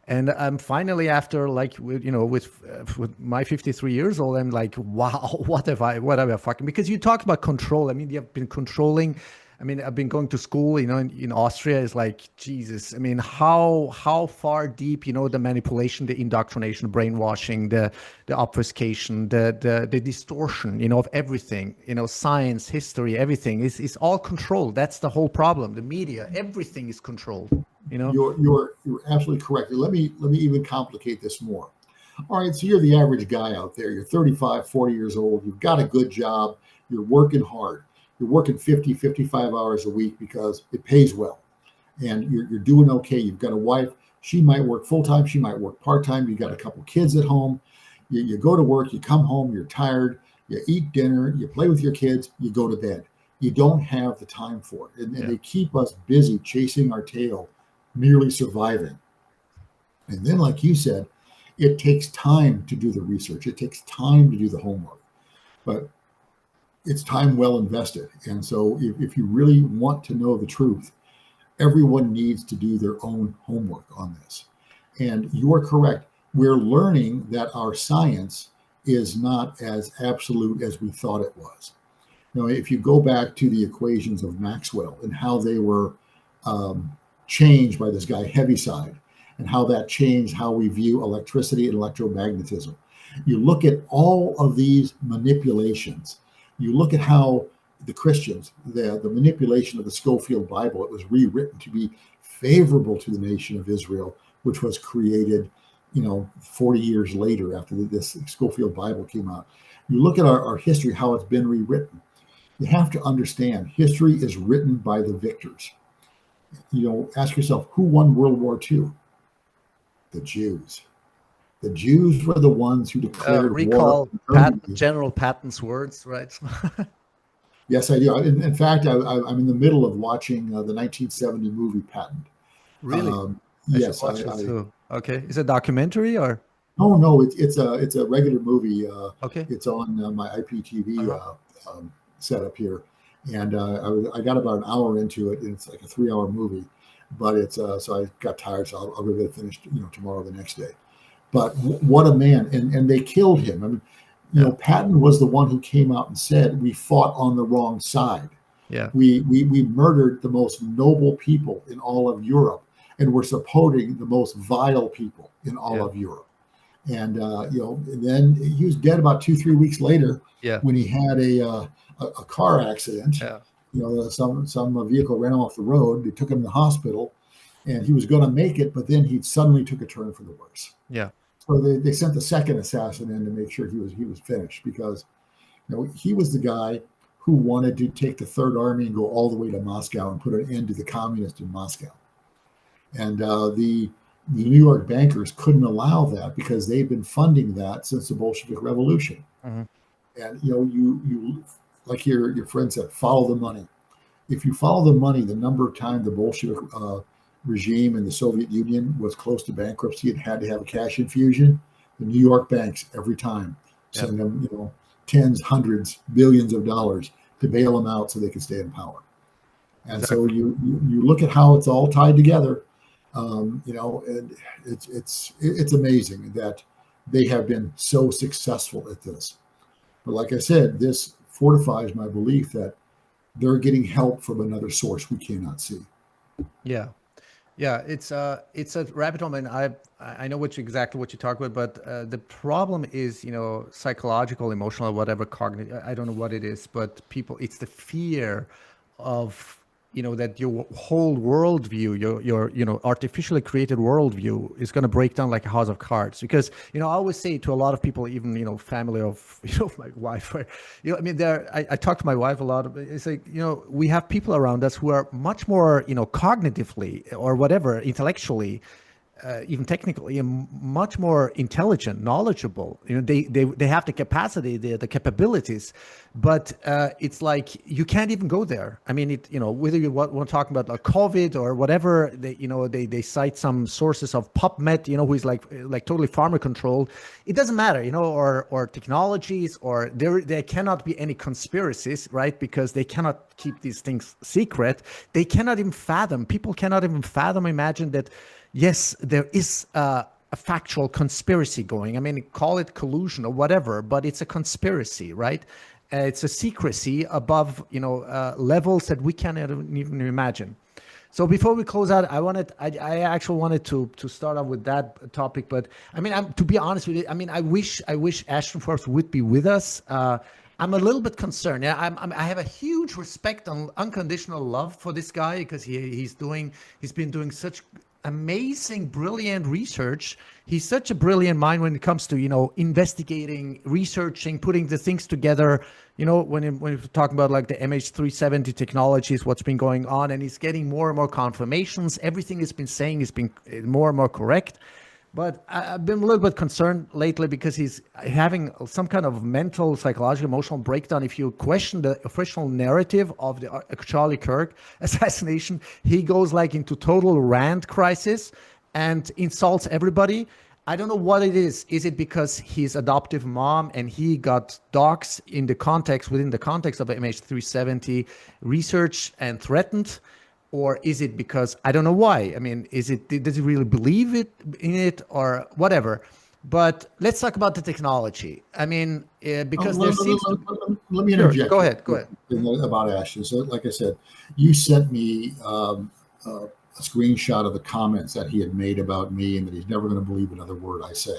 Speaker 1: and I'm finally after with my 53 years old, I'm like, wow, what have I fucking, because you talk about control. I mean, you've been controlling. I mean, I've been going to school, in Austria is Jesus. I mean, how far deep, the manipulation, the indoctrination, brainwashing, the obfuscation, the distortion, of everything, science, history, everything is all controlled. That's the whole problem. The media, everything is controlled,
Speaker 2: You're absolutely correct. Let me even complicate this more. All right, so you're the average guy out there. You're 35, 40 years old. You've got a good job. You're working hard. You're working 50, 55 hours a week because it pays well. And you're doing okay. You've got a wife. She might work full-time. She might work part-time. You got a couple kids at home. You go to work. You come home. You're tired. You eat dinner. You play with your kids. You go to bed. You don't have the time for it. And they keep us busy chasing our tail, merely surviving. And then, like you said, it takes time to do the research. It takes time to do the homework. But it's time well invested. And so if you really want to know the truth, everyone needs to do their own homework on this. And you are correct. we're learning that our science is not as absolute as we thought it was. If you go back to the equations of Maxwell and how they were changed by this guy Heaviside, and how that changed how we view electricity and electromagnetism. You look at all of these manipulations. You look at how the Christians, the manipulation of the Schofield Bible, it was rewritten to be favorable to the nation of Israel, which was created, 40 years later after this Schofield Bible came out. You look at our history, how it's been rewritten. You have to understand history is written by the victors. Ask yourself, who won World War II? The Jews. The Jews were the ones who declared
Speaker 1: recall
Speaker 2: war.
Speaker 1: General Patton's words, right?
Speaker 2: Yes, I do. In fact, I'm in the middle of watching the 1970 movie Patton.
Speaker 1: Really?
Speaker 2: Yes.
Speaker 1: Okay. Is it a documentary or?
Speaker 2: No. It's a regular movie.
Speaker 1: Okay.
Speaker 2: It's on my IPTV setup here, and I got about an hour into it, and it's like a 3-hour movie. But it's so I got tired, so I'll get it finished, tomorrow or the next day. But what a man! And they killed him. I mean, Patton was the one who came out and said we fought on the wrong side.
Speaker 1: Yeah,
Speaker 2: we murdered the most noble people in all of Europe, and we're supporting the most vile people in all of Europe. And and then he was dead about 2-3 weeks later.
Speaker 1: Yeah,
Speaker 2: when he had a car accident.
Speaker 1: Yeah.
Speaker 2: Some vehicle ran him off the road. They took him to the hospital, and he was going to make it, but then he suddenly took a turn for the worse.
Speaker 1: Yeah.
Speaker 2: So they sent the second assassin in to make sure he was finished, because he was the guy who wanted to take the Third Army and go all the way to Moscow and put an end to the communists in Moscow. And the New York bankers couldn't allow that because they've been funding that since the Bolshevik Revolution. Mm-hmm. And you like your friend said, follow the money. If you follow the money, the number of times the Bolshevik regime in the Soviet Union was close to bankruptcy and had to have a cash infusion, the New York banks every time send them tens, hundreds, billions of dollars to bail them out so they can stay in power. And so you look at how it's all tied together, and it's amazing that they have been so successful at this. But like I said, this fortifies my belief that they're getting help from another source we cannot see.
Speaker 1: Yeah. It's a rabbit hole, and I know exactly what you talk about, but the problem is, psychological, emotional, whatever, cognitive. I don't know what it is, but it's the fear of that your whole worldview, your artificially created worldview is going to break down like a house of cards. Because I always say to a lot of people, even family of my wife, right? I talk to my wife a lot. It's like we have people around us who are much more cognitively or whatever, intellectually, even technically, much more intelligent, knowledgeable. They have the capacity, the capabilities, but it's like you can't even go there. I mean, whether you want to talk about like COVID or whatever, they cite some sources of PubMed, who is like totally pharma controlled. It doesn't matter, or technologies, or there cannot be any conspiracies, right? Because they cannot keep these things secret. They cannot even fathom. People cannot even fathom, imagine that. Yes, there is a factual conspiracy going. I mean, call it collusion or whatever, but it's a conspiracy, right? It's a secrecy above, levels that we cannot even imagine. So before we close out, I actually wanted to start off with that topic. But I mean, to be honest with you, I mean, I wish Ashton Forbes would be with us. I'm a little bit concerned. Yeah, I have a huge respect and unconditional love for this guy because he's been doing such amazing, brilliant research. He's such a brilliant mind when it comes to, investigating, researching, putting the things together, when you're talking about like the MH370 technologies, what's been going on, and he's getting more and more confirmations. Everything he's been saying has been more and more correct. But I've been a little bit concerned lately because he's having some kind of mental, psychological, emotional breakdown. If you question the official narrative of the Charlie Kirk assassination, he goes like into total rant crisis and insults everybody. I don't know what it is. Is it because his adoptive mom and he got doxxed within the context of MH370 research and threatened? Or is it because, I don't know why. I mean, does he really believe in it or whatever? But let's talk about the technology. I mean, because there
Speaker 2: Let,
Speaker 1: seems to be...
Speaker 2: let me
Speaker 1: Sure,
Speaker 2: interject
Speaker 1: go
Speaker 2: here
Speaker 1: ahead, go ahead.
Speaker 2: about Ashton. So, like I said, you sent me a screenshot of the comments that he had made about me and that he's never going to believe another word I say.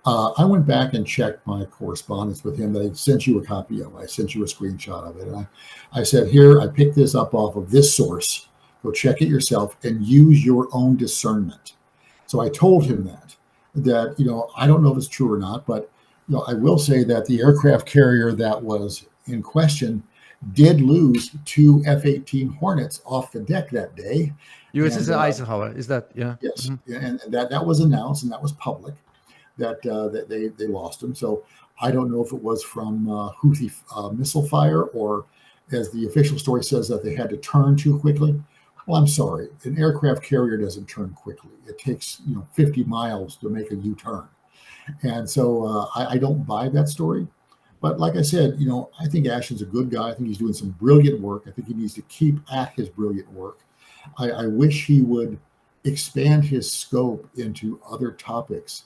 Speaker 2: I went back and checked my correspondence with him that I sent you a copy of. I sent you a screenshot of it. And I said, here, I picked this up off of this source. Go check it yourself and use your own discernment. So I told him that, I don't know if it's true or not, but, I will say that the aircraft carrier that was in question did lose 2 F-18 Hornets off the deck that day.
Speaker 1: USS
Speaker 2: And
Speaker 1: Eisenhower, is that, yeah?
Speaker 2: yes,
Speaker 1: Mm-hmm.
Speaker 2: and that was announced and that was public. That they lost him. So I don't know if it was from Houthi missile fire or, as the official story says, that they had to turn too quickly. Well, I'm sorry, an aircraft carrier doesn't turn quickly. It takes 50 miles to make a U-turn, and so I don't buy that story. But like I said, I think Ashton's a good guy. I think he's doing some brilliant work. I think he needs to keep at his brilliant work. I wish he would expand his scope into other topics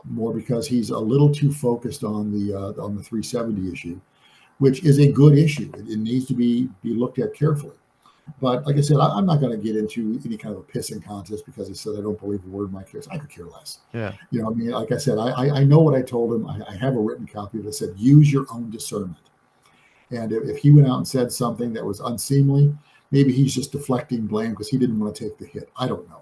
Speaker 2: more, because he's a little too focused on the 370 issue, which is a good issue. It needs to be looked at carefully. But like I said, I'm not going to get into any kind of a pissing contest because he said I don't believe a word Mike hears. I could care less.
Speaker 1: Yeah.
Speaker 2: I mean, like I said, I know what I told him. I have a written copy of it that said, use your own discernment. And if he went out and said something that was unseemly, maybe he's just deflecting blame because he didn't want to take the hit. I don't know.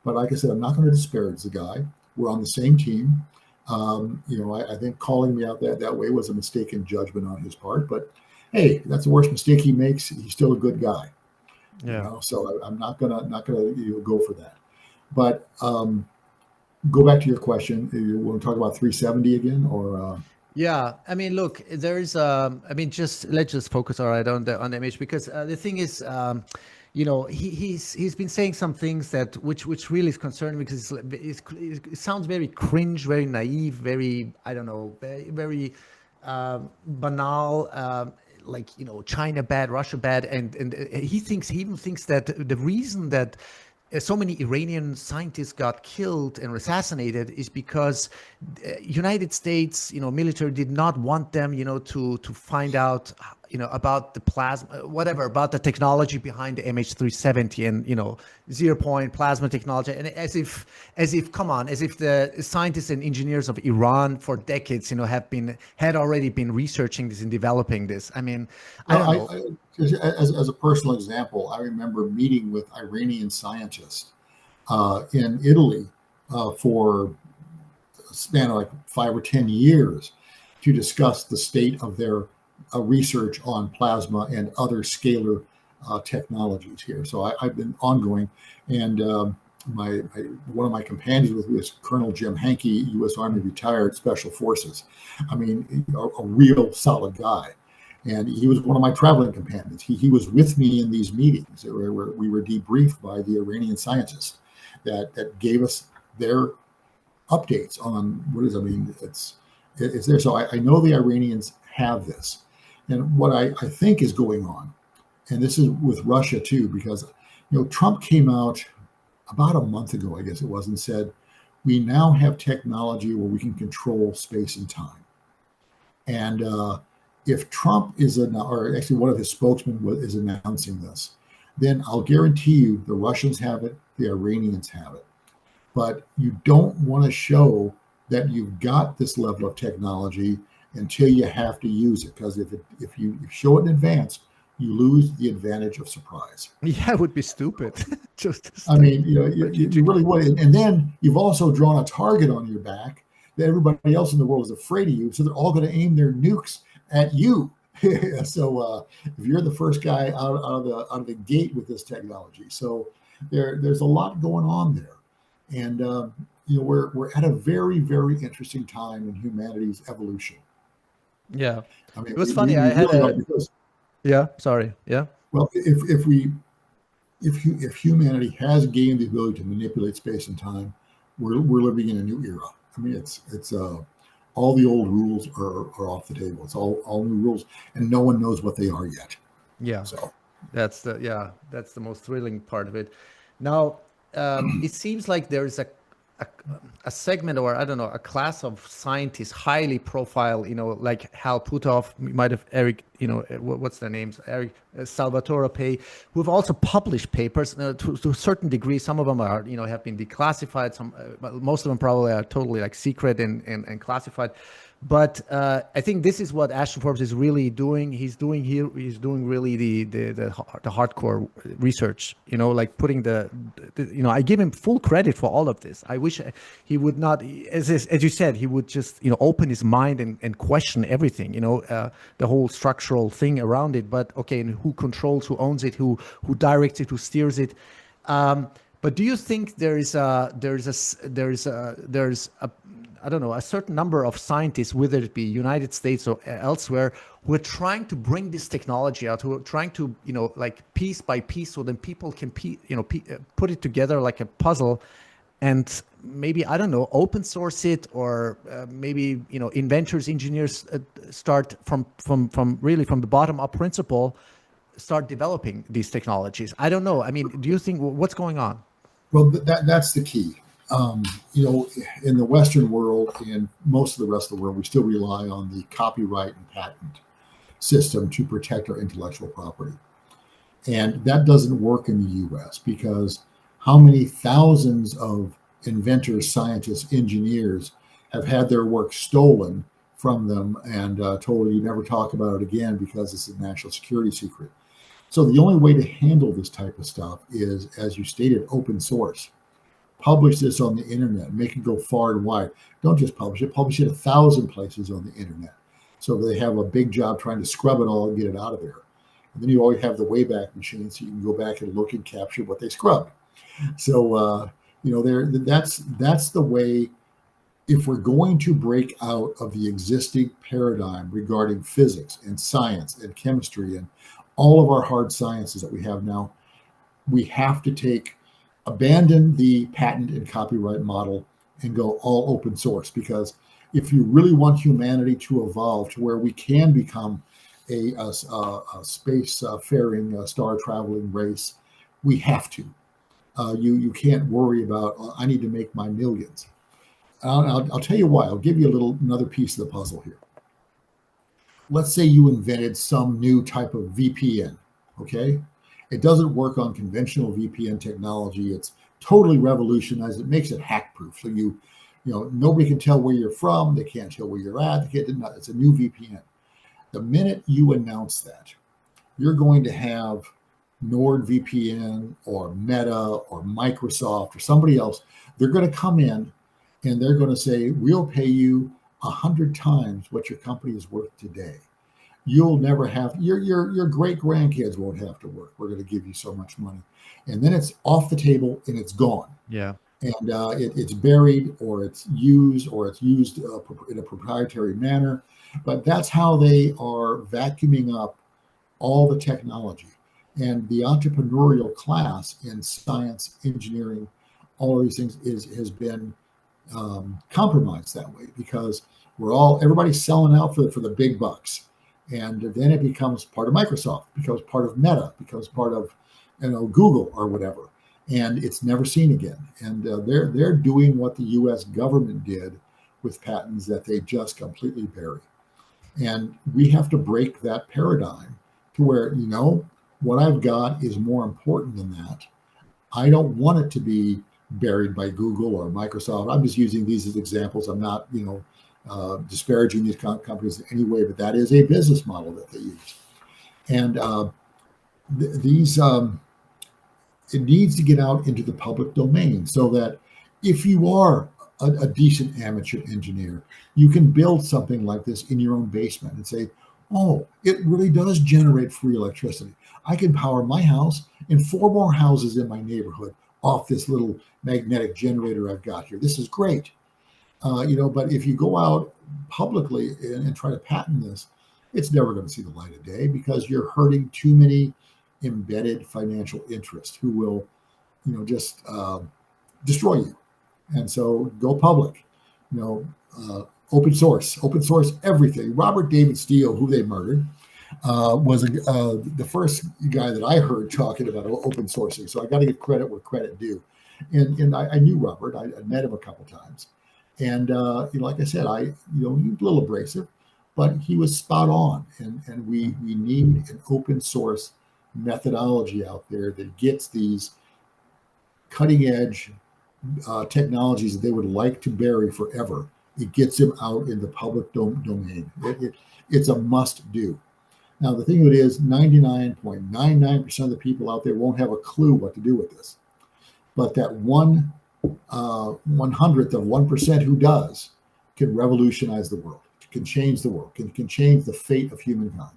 Speaker 2: But like I said, I'm not going to disparage the guy. We're on the same team. I think calling me out that way was a mistaken judgment on his part. But hey, that's the worst mistake he makes. He's still a good guy.
Speaker 1: Yeah.
Speaker 2: So I'm not gonna go for that. But go back to your question. You want to talk about 370 again, or?
Speaker 1: Yeah, I mean, look, there's, let's just focus, all right, on the image, because the thing is, he's been saying some things that which really is concerning, because it sounds very cringe, very naive, very, I don't know, very banal. Like, China bad, Russia bad, and he even thinks that the reason that so many Iranian scientists got killed and assassinated is because United States, military did not want them, to find out, about the plasma, whatever, about the technology behind the MH370 and, 0-point plasma technology. And as if, come on, as if the scientists and engineers of Iran for decades, had already been researching this and developing this. I mean, I don't know.
Speaker 2: As a personal example, I remember meeting with Iranian scientists in Italy for a span of like 5 or 10 years to discuss the state of their research on plasma and other scalar technologies here. So I've been ongoing, and one of my companions was Colonel Jim Hankey, U.S. Army retired Special Forces. I mean, a real solid guy. And he was one of my traveling companions. He was with me in these meetings where we were debriefed by the Iranian scientists that gave us their updates on what is. I mean, it's there. So I know the Iranians have this. And what I think is going on, and this is with Russia too, because Trump came out about a month ago, I guess it was, and said, we now have technology where we can control space and time. And if Trump or actually one of his spokesmen is announcing this, then I'll guarantee you the Russians have it, the Iranians have it. But you don't want to show that you've got this level of technology until you have to use it, because if you show it in advance, you lose the advantage of surprise.
Speaker 1: Yeah, it would be stupid.
Speaker 2: I mean, you really would. And then you've also drawn a target on your back that everybody else in the world is afraid of you, so they're all going to aim their nukes at you. So if you're the first guy out of the gate with this technology, so there's a lot going on there, and we're at a very, very interesting time in humanity's evolution.
Speaker 1: Yeah,
Speaker 2: I mean,
Speaker 1: it was funny. I had sorry. Yeah.
Speaker 2: Well, if humanity has gained the ability to manipulate space and time, we're living in a new era. I mean, it's all the old rules are off the table. It's all new rules, and no one knows what they are yet.
Speaker 1: Yeah.
Speaker 2: So
Speaker 1: that's the most thrilling part of it. Now, it seems like there is a segment, or I don't know, a class of scientists, highly profile, like Hal Puthoff, you might have Eric, what's their names, Eric Salvatore Pay, who have also published papers to a certain degree. Some of them are, have been declassified. Some, most of them probably are totally like secret and classified. But I think this is what Ashton Forbes is really doing. He's doing really the hardcore research. Like putting I give him full credit for all of this. I wish he would not, as you said, he would just open his mind and question everything. The whole structural thing around it. But okay, and who controls, who owns it, who directs it, who steers it. But do you think there's a I don't know, a certain number of scientists, whether it be United States or elsewhere, who are trying to bring this technology out, who are trying to, like piece by piece, so then people can, put it together like a puzzle, and maybe, I don't know, open source it, or maybe, inventors, engineers start from the bottom up principle, start developing these technologies. I don't know. I mean, do you think, what's going on?
Speaker 2: Well, that's the key. In the Western world and most of the rest of the world, we still rely on the copyright and patent system to protect our intellectual property. And that doesn't work in the US, because how many thousands of inventors, scientists, engineers have had their work stolen from them and told you never talk about it again because it's a national security secret. So the only way to handle this type of stuff is, as you stated, open source. Publish this on the internet, make it go far and wide. Don't just publish it 1,000 places on the internet. So they have a big job trying to scrub it all and get it out of there. And then you always have the Wayback Machine, so you can go back and look and capture what they scrubbed. So, that's the way. If we're going to break out of the existing paradigm regarding physics and science and chemistry and all of our hard sciences that we have now, we have to abandon the patent and copyright model and go all open source. Because if you really want humanity to evolve to where we can become a space-faring, star-traveling race, we have to. You can't worry about, I need to make my millions. I'll tell you why. I'll give you another piece of the puzzle here. Let's say you invented some new type of VPN, okay? It doesn't work on conventional VPN technology. It's totally revolutionized. It makes it hack-proof. So nobody can tell where you're from. They can't tell where you're at. It's a new VPN. The minute you announce that, you're going to have NordVPN or Meta or Microsoft or somebody else. They're going to come in and they're going to say, we'll pay you 100 times what your company is worth today. You'll never have, your great grandkids won't have to work. We're going to give you so much money. And then it's off the table and it's gone.
Speaker 1: Yeah.
Speaker 2: And it's buried, or it's used in a proprietary manner. But that's how they are vacuuming up all the technology. And the entrepreneurial class in science, engineering, all of these things has been compromised that way, because everybody's selling out for the big bucks. And then it becomes part of Microsoft, becomes part of Meta, becomes part of Google or whatever, and it's never seen again. And they're doing what the U.S. government did with patents that they just completely bury. And we have to break that paradigm to where what I've got is more important than that. I don't want it to be buried by Google or Microsoft. I'm just using these as examples. I'm not disparaging these companies in any way, but that is a business model that they use. And it needs to get out into the public domain, so that if you are a decent amateur engineer, you can build something like this in your own basement and say, oh, it really does generate free electricity. I can power my house and 4 more houses in my neighborhood off this little magnetic generator I've got here. This is great. But if you go out publicly and try to patent this, it's never going to see the light of day, because you're hurting too many embedded financial interests who will, just destroy you. And so go public, open source everything. Robert David Steele, who they murdered, was the first guy that I heard talking about open sourcing. So I got to give credit where credit due. And I knew Robert. I met him a couple times, and like I said, he was a little abrasive, but he was spot on. And we need an open source methodology out there that gets these cutting edge technologies that they would like to bury forever. It gets them out in the public domain. It's a must do. Now, the thing of it is, 99.99% of the people out there won't have a clue what to do with this. But that 1/100th of 1% who does can revolutionize the world, can change the world, can change the fate of humankind.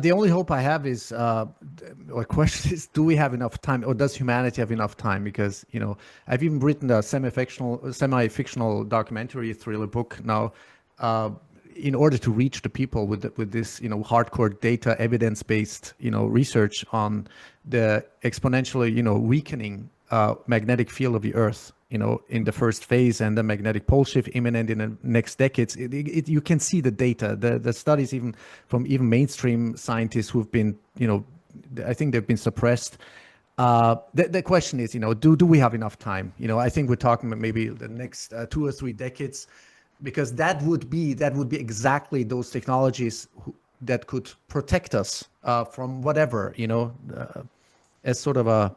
Speaker 1: The only hope I have is, or question is, do we have enough time, or does humanity have enough time? Because, I've even written a semi-fictional documentary thriller book now, in order to reach the people with this, hardcore data, evidence-based, research on the exponentially, weakening magnetic field of the Earth, in the first phase, and the magnetic pole shift imminent in the next decades. You can see the data, the studies, even from mainstream scientists who've been, I think they've been suppressed. The question is, do we have enough time? I think we're talking about maybe the next 2 or 3 decades, because that would be exactly those technologies that could protect us from whatever, as sort of a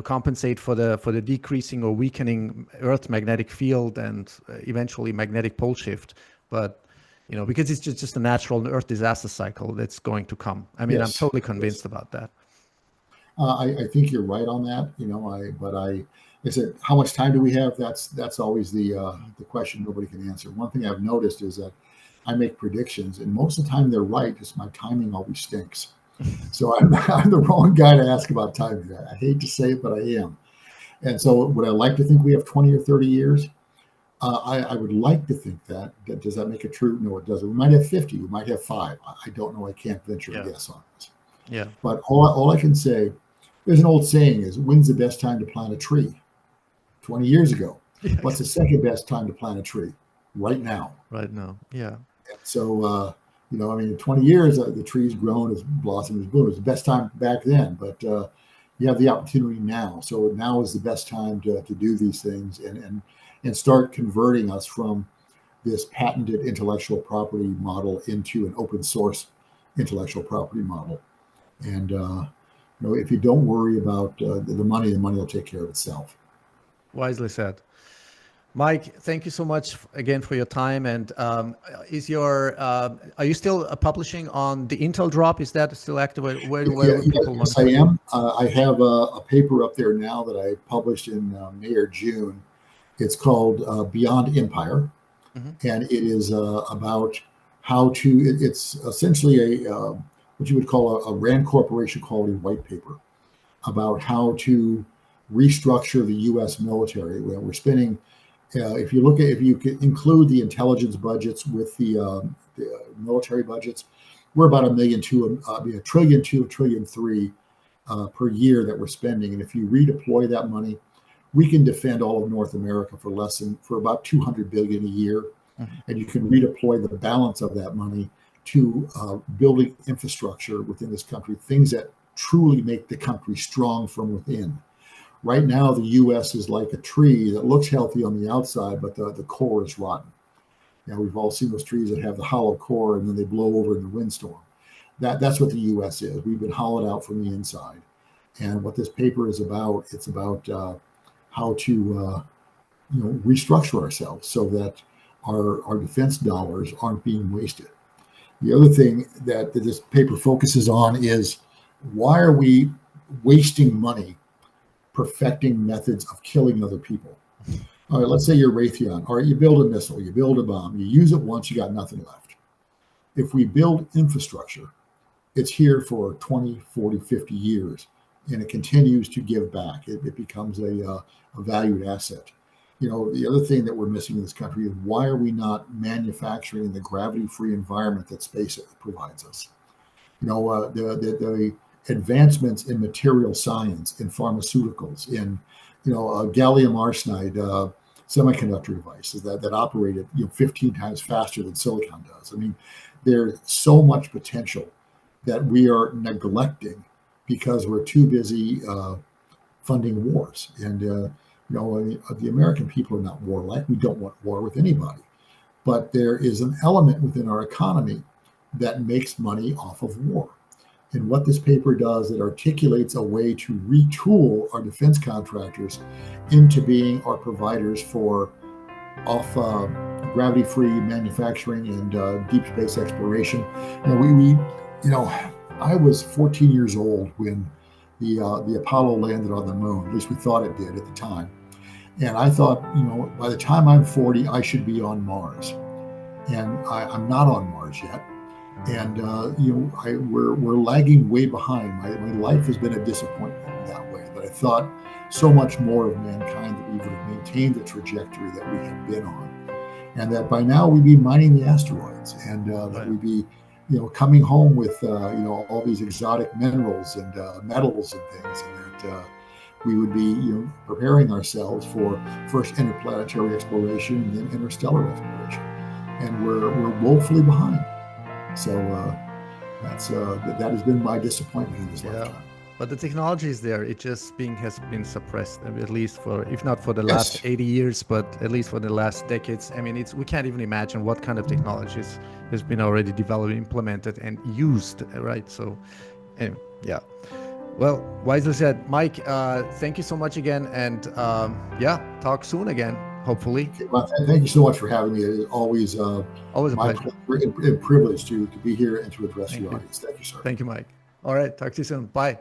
Speaker 1: compensate for the decreasing or weakening Earth magnetic field, and eventually magnetic pole shift. But because it's just a natural Earth disaster cycle that's going to come. I mean, yes. I'm totally convinced about that.
Speaker 2: I think you're right on that. I said, how much time do we have? That's always the question nobody can answer. One thing I've noticed is that I make predictions, and most of the time they're right. Just my timing always stinks. So I'm the wrong guy to ask about timing. I hate to say it, but I am. And so would I like to think we have 20 or 30 years? I would like to think that. Does that make it true? No, it doesn't. We might have 50. We might have 5. I don't know. I can't venture a guess on this.
Speaker 1: Yeah.
Speaker 2: But all I can say, there's an old saying is, when's the best time to plant a tree? 20 years ago. Yeah. What's the second best time to plant a tree? Right now.
Speaker 1: Right now. Yeah.
Speaker 2: And so, in 20 years, the tree's grown, it's blossomed, it's bloomed. It's the best time back then, but you have the opportunity now. So now is the best time to do these things and start converting us from this patented intellectual property model into an open source intellectual property model. And, if you don't worry about the money will take care of itself.
Speaker 1: Wisely said. Mike, thank you so much again for your time. And are you still publishing on the Intel Drop? Is that still active? Where people want to?
Speaker 2: Yes, I am. I have a paper up there now that I published in May or June. It's called Beyond Empire. Mm-hmm. And it is about how to, it's essentially what you would call a Rand Corporation quality white paper about how to restructure the U.S. military. We're spending, if you could include the intelligence budgets with the military budgets, we're about $1.2 trillion, $1.3 trillion per year that we're spending. And if you redeploy that money, we can defend all of North America for about $200 billion a year. Mm-hmm. And you can redeploy the balance of that money to building infrastructure within this country, things that truly make the country strong from within. Right now, the U.S. is like a tree that looks healthy on the outside, but the core is rotten. We've all seen those trees that have the hollow core and then they blow over in the windstorm. That's what the U.S. is. We've been hollowed out from the inside. And what this paper is about, it's about how to restructure ourselves so that our defense dollars aren't being wasted. The other thing that this paper focuses on is, why are we wasting money perfecting methods of killing other people? All right, let's say you're Raytheon. All right, you build a missile, you build a bomb, you use it once, you got nothing left. If we build infrastructure, it's here for 20, 40, 50 years, and it continues to give back. It becomes a valued asset. The other thing that we're missing in this country is, why are we not manufacturing in the gravity-free environment that space provides us? The advancements in material science, in pharmaceuticals, in gallium arsenide semiconductor devices that operate at 15 times faster than silicon does. I mean, there's so much potential that we are neglecting because we're too busy funding wars. And the American people are not warlike. We don't want war with anybody. But there is an element within our economy that makes money off of war. And what this paper does, it articulates a way to retool our defense contractors into being our providers for off gravity-free manufacturing and deep space exploration. I was 14 years old when the Apollo landed on the moon. At least we thought it did at the time. And I thought, by the time I'm 40, I should be on Mars. And I'm not on Mars yet. And we're lagging way behind. My life has been a disappointment in that way. But I thought so much more of mankind that we would have maintained the trajectory that we had been on, and that by now we'd be mining the asteroids, and that we'd be, coming home with all these exotic minerals and metals and things, and that we would be preparing ourselves for first interplanetary exploration and then interstellar exploration, and we're woefully behind. So that has been my disappointment in this lifetime.
Speaker 1: But the technology is there. It just has been suppressed, at least for, if not for the last 80 years, but at least for the last decades. I mean, we can't even imagine what kind of technologies has been already developed, implemented, and used, right? So, anyway, yeah. Well, wisely said. Mike, thank you so much again. And talk soon again, hopefully.
Speaker 2: Well, thank you so much for having me. It's always
Speaker 1: a
Speaker 2: my
Speaker 1: pleasure
Speaker 2: and privilege to be here and to address your audience. Thank you, sir.
Speaker 1: Thank you, Mike. All right. Talk to you soon. Bye.